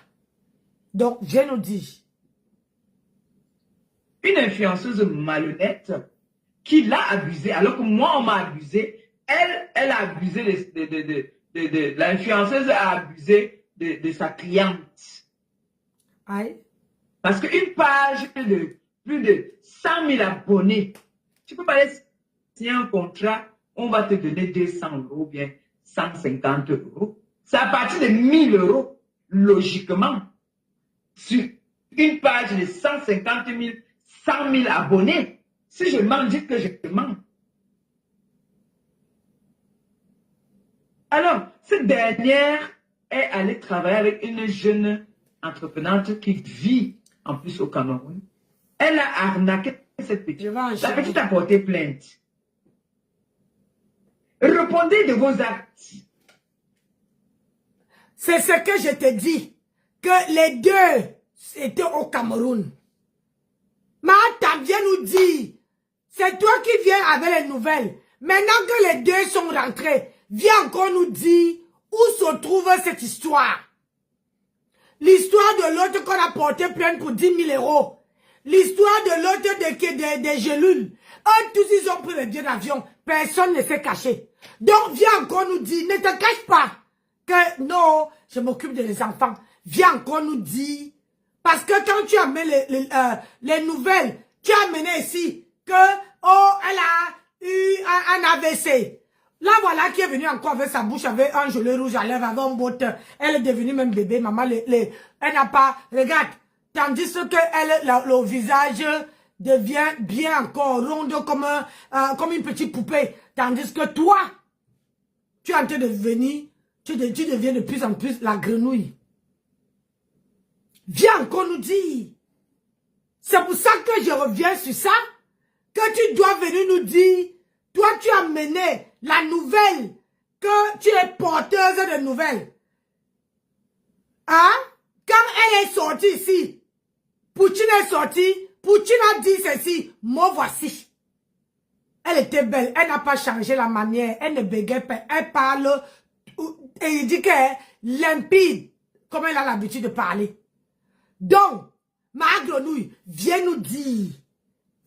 Donc, viens nous dire. Une influenceuse malhonnête qui l'a abusée, alors que moi, on m'a abusé. Elle a abusé l'influenceuse a abusé de sa cliente. Aïe. Parce qu'une page de plus de 100 000 abonnés, tu peux pas aller signer un contrat, on va te donner 200 € ou bien 150 €. C'est à partir de 1000 €, logiquement, sur une page de 150 000, 100 000 abonnés. Si je mens, dites que je mens. Alors, cette dernière est allée travailler avec une jeune entreprenante qui vit en plus au Cameroun. Elle a arnaqué cette petite. La petite a porté plainte. Répondez de vos actes. C'est ce que je te dis. Que les deux étaient au Cameroun. Martha vient nous dire. C'est toi qui viens avec les nouvelles. Maintenant que les deux sont rentrés, viens encore nous dire où se trouve cette histoire. L'histoire de l'autre qu'on a porté plainte pour 10 000 €. L'histoire de l'autre des gélules. Eux tous ils ont pris le billet d'avion. Personne ne s'est caché. Donc viens encore nous dire, ne te cache pas. Que non, je m'occupe des enfants. Viens encore nous dire. Parce que quand tu amènes les nouvelles, tu as amené ici que, oh, elle a eu un AVC. Là, voilà, qui est venue encore avec sa bouche, avec un gelé rouge à lèvres, avec un botte. Elle est devenue même bébé, maman. Elle n'a pas, regarde, tandis que elle, le visage devient bien encore ronde comme une petite poupée. Tandis que toi, tu es en train de devenir, tu deviens de plus en plus la grenouille. Viens encore nous dire. C'est pour ça que je reviens sur ça, que tu dois venir nous dire, toi tu as mené la nouvelle, que tu es porteuse de nouvelles. Hein? Quand elle est sortie ici, Poutine est sorti, Poutine a dit ceci, moi voici. Elle était belle, elle n'a pas changé la manière, elle ne bégaye pas, elle parle, et il dit qu'elle est limpide, comme elle a l'habitude de parler. Donc, ma grenouille, viens nous dire,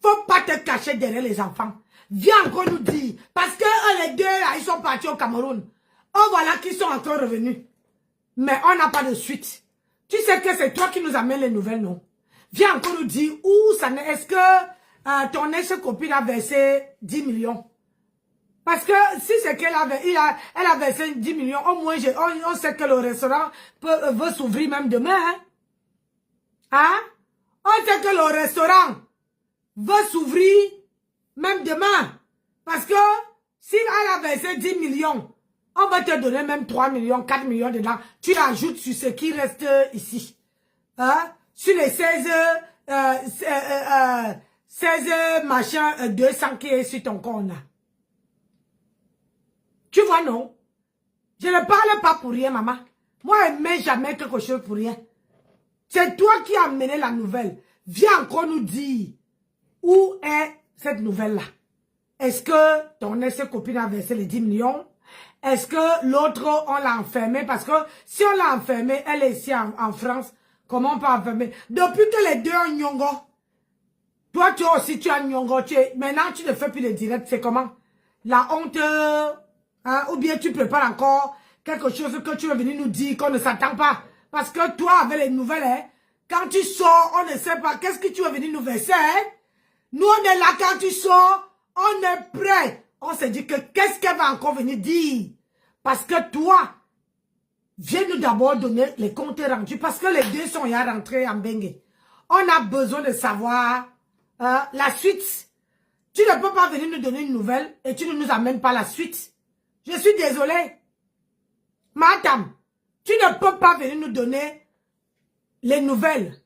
faut pas te cacher derrière les enfants. Viens encore nous dire, parce que les deux là, ils sont partis au Cameroun. Oh voilà qu'ils sont encore revenus. Mais on n'a pas de suite. Tu sais que c'est toi qui nous amènes les nouvelles, non? Viens encore nous dire où ça n'est. Est-ce que ton ex-copine a versé 10 millions? Parce que si c'est qu'elle avait, elle a versé 10 millions, au moins on sait que le restaurant veut s'ouvrir même demain. Hein? On sait que le restaurant veut s'ouvrir même demain. Parce que si elle a versé 10 millions, on va te donner même 3 millions, 4 millions dedans. Tu ajoutes sur ce qui reste ici. Hein? Sur les 16 machin 200 qui est sur ton compte là. Tu vois, non? Je ne parle pas pour rien, maman. Moi, je ne mets jamais quelque chose pour rien. C'est toi qui as amené la nouvelle. Viens encore nous dire où est cette nouvelle-là. Est-ce que ton ex-copine a versé les 10 millions? Est-ce que l'autre, on l'a enfermé? Parce que si on l'a enfermé, elle est ici en France. Comment on peut enfermer? Depuis que les deux ont nyongo. Toi, tu aussi, tu as nyongo. Maintenant, tu ne fais plus les directs. C'est comment? La honte... Hein, ou bien tu prépares encore quelque chose que tu veux venir nous dire qu'on ne s'attend pas. Parce que toi, avec les nouvelles, hein, quand tu sors, on ne sait pas qu'est-ce que tu veux venir nous verser. Hein? Nous, on est là quand tu sors, on est prêt. On se dit que qu'est-ce qu'elle va encore venir dire. Parce que toi, viens nous d'abord donner les comptes rendus. Parce que les deux sont ya rentrés en bengue. On a besoin de savoir la suite. Tu ne peux pas venir nous donner une nouvelle et tu ne nous amènes pas la suite. Je suis désolée. Madame, tu ne peux pas venir nous donner les nouvelles.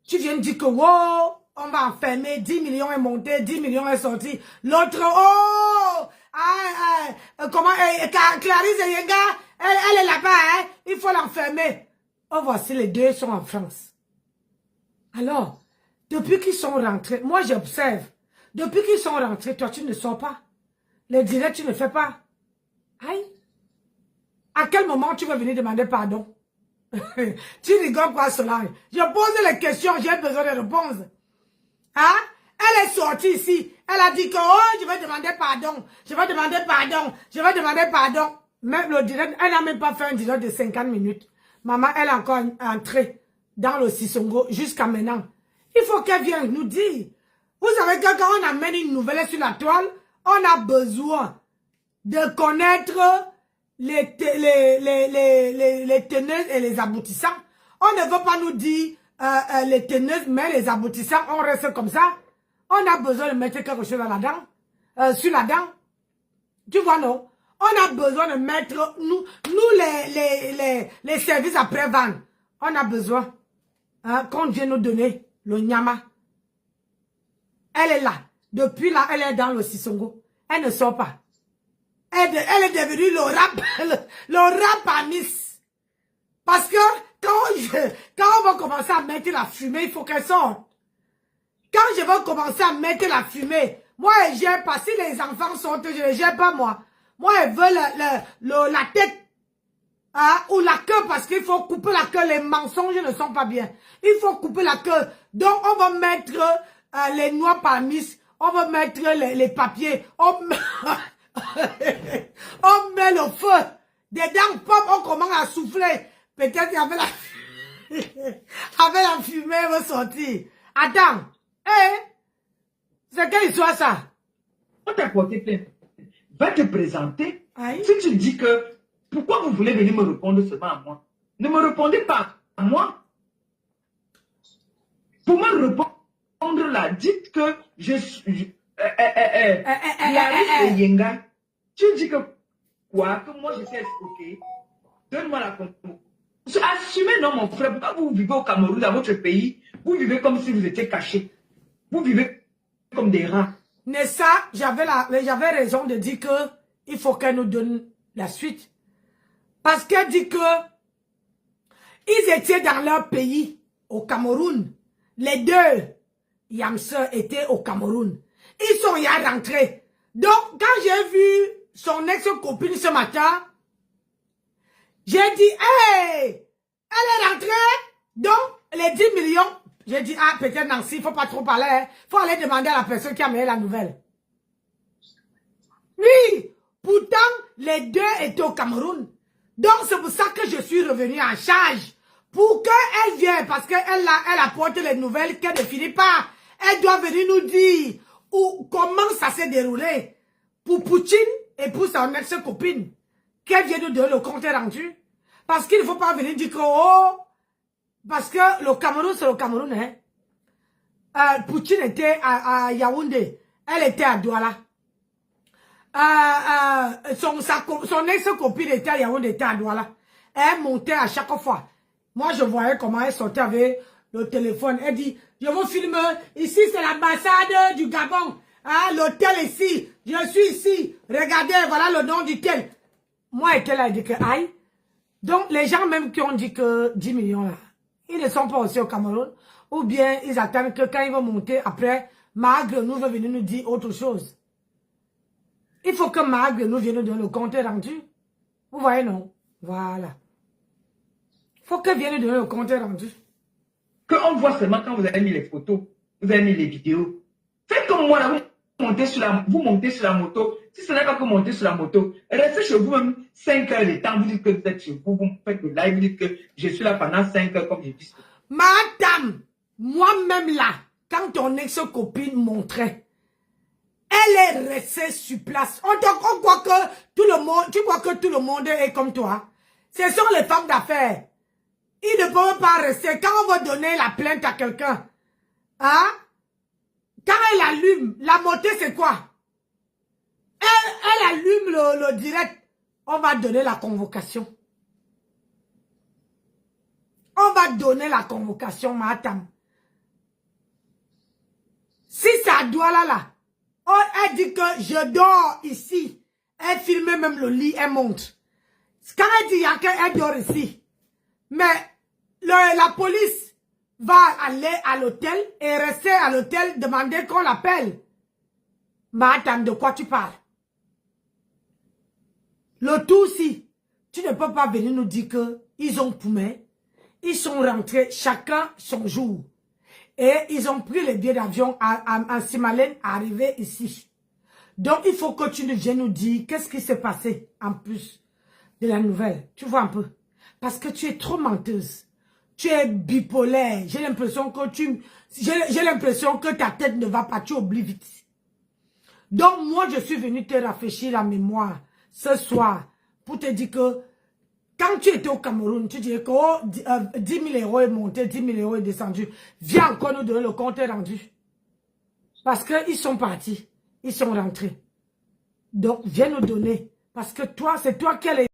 Tu viens de dire que, wow, on va enfermer, 10 millions est monté, 10 millions est sorti. L'autre, oh, comment, Clarisse Yenga, elle est là-bas, hein, il faut l'enfermer. Oh, voici, les deux sont en France. Alors, depuis qu'ils sont rentrés, moi j'observe, depuis qu'ils sont rentrés, toi tu ne sors pas. Les directs, tu ne fais pas. Aïe. À quel moment tu vas venir demander pardon? Tu rigoles quoi, Solange? Je pose les questions, j'ai besoin de réponses. Hein? Elle est sortie ici. Elle a dit que, oh, je vais demander pardon. Je vais demander pardon. Je vais demander pardon. Même le direct, elle n'a même pas fait un direct de 50 minutes. Maman, elle est encore entrée dans le Sissongo jusqu'à maintenant. Il faut qu'elle vienne nous dire. Vous savez que quand on amène une nouvelle sur la toile, on a besoin de connaître les teneuses et les aboutissants. On ne veut pas nous dire les teneuses, mais les aboutissants, on reste comme ça. On a besoin de mettre quelque chose sur la dent. Tu vois, non? On a besoin de mettre, nous les services après-vente. On a besoin qu'on vienne nous donner le nyama. Elle est là. Depuis là, elle est dans le Sissongo. Elle ne sort pas. Elle est devenue le rap à Nice. Parce que quand on va commencer à mettre la fumée, il faut qu'elle sorte. Quand je vais commencer à mettre la fumée, moi, je gère pas. Si les enfants sortent, je ne gère pas moi. Moi, elle veut la tête ou la queue parce qu'il faut couper la queue. Les mensonges ne sont pas bien. Il faut couper la queue. Donc, on va mettre les noix par Nice. On va mettre les papiers. On met le feu. Dedans, pop, on commence à souffler. Peut-être avec la fumée, elle va sortir. Attends. C'est quelle histoire ça? On t'a porté plainte. Va te présenter. Aïe. Si tu dis que, pourquoi vous voulez venir me répondre seulement à moi? Ne me répondez pas à moi. Pour me répondre là, dites que je suis... Clarisse Yenga. Tu dis que quoi? Que moi je suis escroqué? Donne-moi la conclusion. Assumez, non, mon frère. Pourquoi vous vivez au Cameroun, dans votre pays? Vous vivez comme si vous étiez cachés. Vous vivez comme des rats. Nessa, j'avais raison de dire que il faut qu'elle nous donne la suite. Parce qu'elle dit que ils étaient dans leur pays, au Cameroun. Les deux Yamseurs étaient au Cameroun. Ils sont y rentrés. Donc, quand j'ai vu son ex-copine ce matin, j'ai dit, hey, elle est rentrée. Donc, les 10 millions, j'ai dit, ah, peut-être Nancy, il faut pas trop parler. Il faut aller demander à la personne qui a amené la nouvelle. Oui, pourtant, les deux étaient au Cameroun. Donc, c'est pour ça que je suis revenue en charge. Pour qu'elle vienne, parce qu'elle apporte les nouvelles qu'elle ne finit pas. Elle doit venir nous dire comment ça s'est déroulé. Pour Poutine, et pour son ex-copine, qu'elle vient de donner le compte rendu. Parce qu'il ne faut pas venir dire que, oh, parce que le Cameroun, c'est le Cameroun, hein. Poutine était à Yaoundé, elle était à Douala. Son ex-copine était à Yaoundé, était à Douala. Elle montait à chaque fois. Moi, je voyais comment elle sortait avec le téléphone. Elle dit, je vous filme, ici c'est l'ambassade du Gabon. Hein, l'hôtel ici, je suis ici. Regardez, voilà le nom du tel. Moi, elle était là, elle dit que, aïe. Donc, les gens même qui ont dit que 10 millions là, ils ne sont pas aussi au Cameroun. Ou bien, ils attendent que quand ils vont monter, après, Magre nous va venir nous dire autre chose. Il faut que Magre nous vienne nous donner le compte rendu. Vous voyez, non? Voilà. Il faut qu'elle vienne nous donner le compte rendu. Qu'on voit seulement quand vous avez mis les photos, vous avez mis les vidéos. Faites comme moi, là, vous montez sur la moto. Si ce n'est pas que monter sur la moto, restez chez vous-même 5 heures de temps. Vous dites que vous êtes chez vous, vous faites le live, vous dites que je suis là pendant 5 heures, comme je dis. Madame, moi-même là, quand ton ex-copine montrait, elle est restée sur place. On croit que tout le monde, tu crois que tout le monde est comme toi. Ce sont les femmes d'affaires. Ils ne peuvent pas rester. Quand on va donner la plainte à quelqu'un, hein? Quand elle allume, la montée c'est quoi? Elle allume le direct. On va donner la convocation. On va donner la convocation, madame. Si ça doit là, elle dit que je dors ici. Elle filme même le lit, elle monte. Quand elle dit qu'elle dort ici. Mais la police va aller à l'hôtel et rester à l'hôtel, demander qu'on l'appelle. Madame, de quoi tu parles? Le tout si, tu ne peux pas venir nous dire qu'ils ont poumé. Ils sont rentrés chacun son jour. Et ils ont pris les billets d'avion à Simalène, arrivé ici. Donc, il faut que tu viennes nous dire qu'est-ce qui s'est passé en plus de la nouvelle. Tu vois un peu? Parce que tu es trop menteuse. Tu es bipolaire. J'ai l'impression que ta tête ne va pas. Tu oublies vite. Donc, moi, je suis venue te rafraîchir la mémoire ce soir pour te dire que quand tu étais au Cameroun, tu disais que 10 000 euros est monté, 10 000 euros est descendu. Viens encore nous donner le compte rendu. Parce qu'ils sont partis. Ils sont rentrés. Donc, viens nous donner. Parce que toi, c'est toi qui as les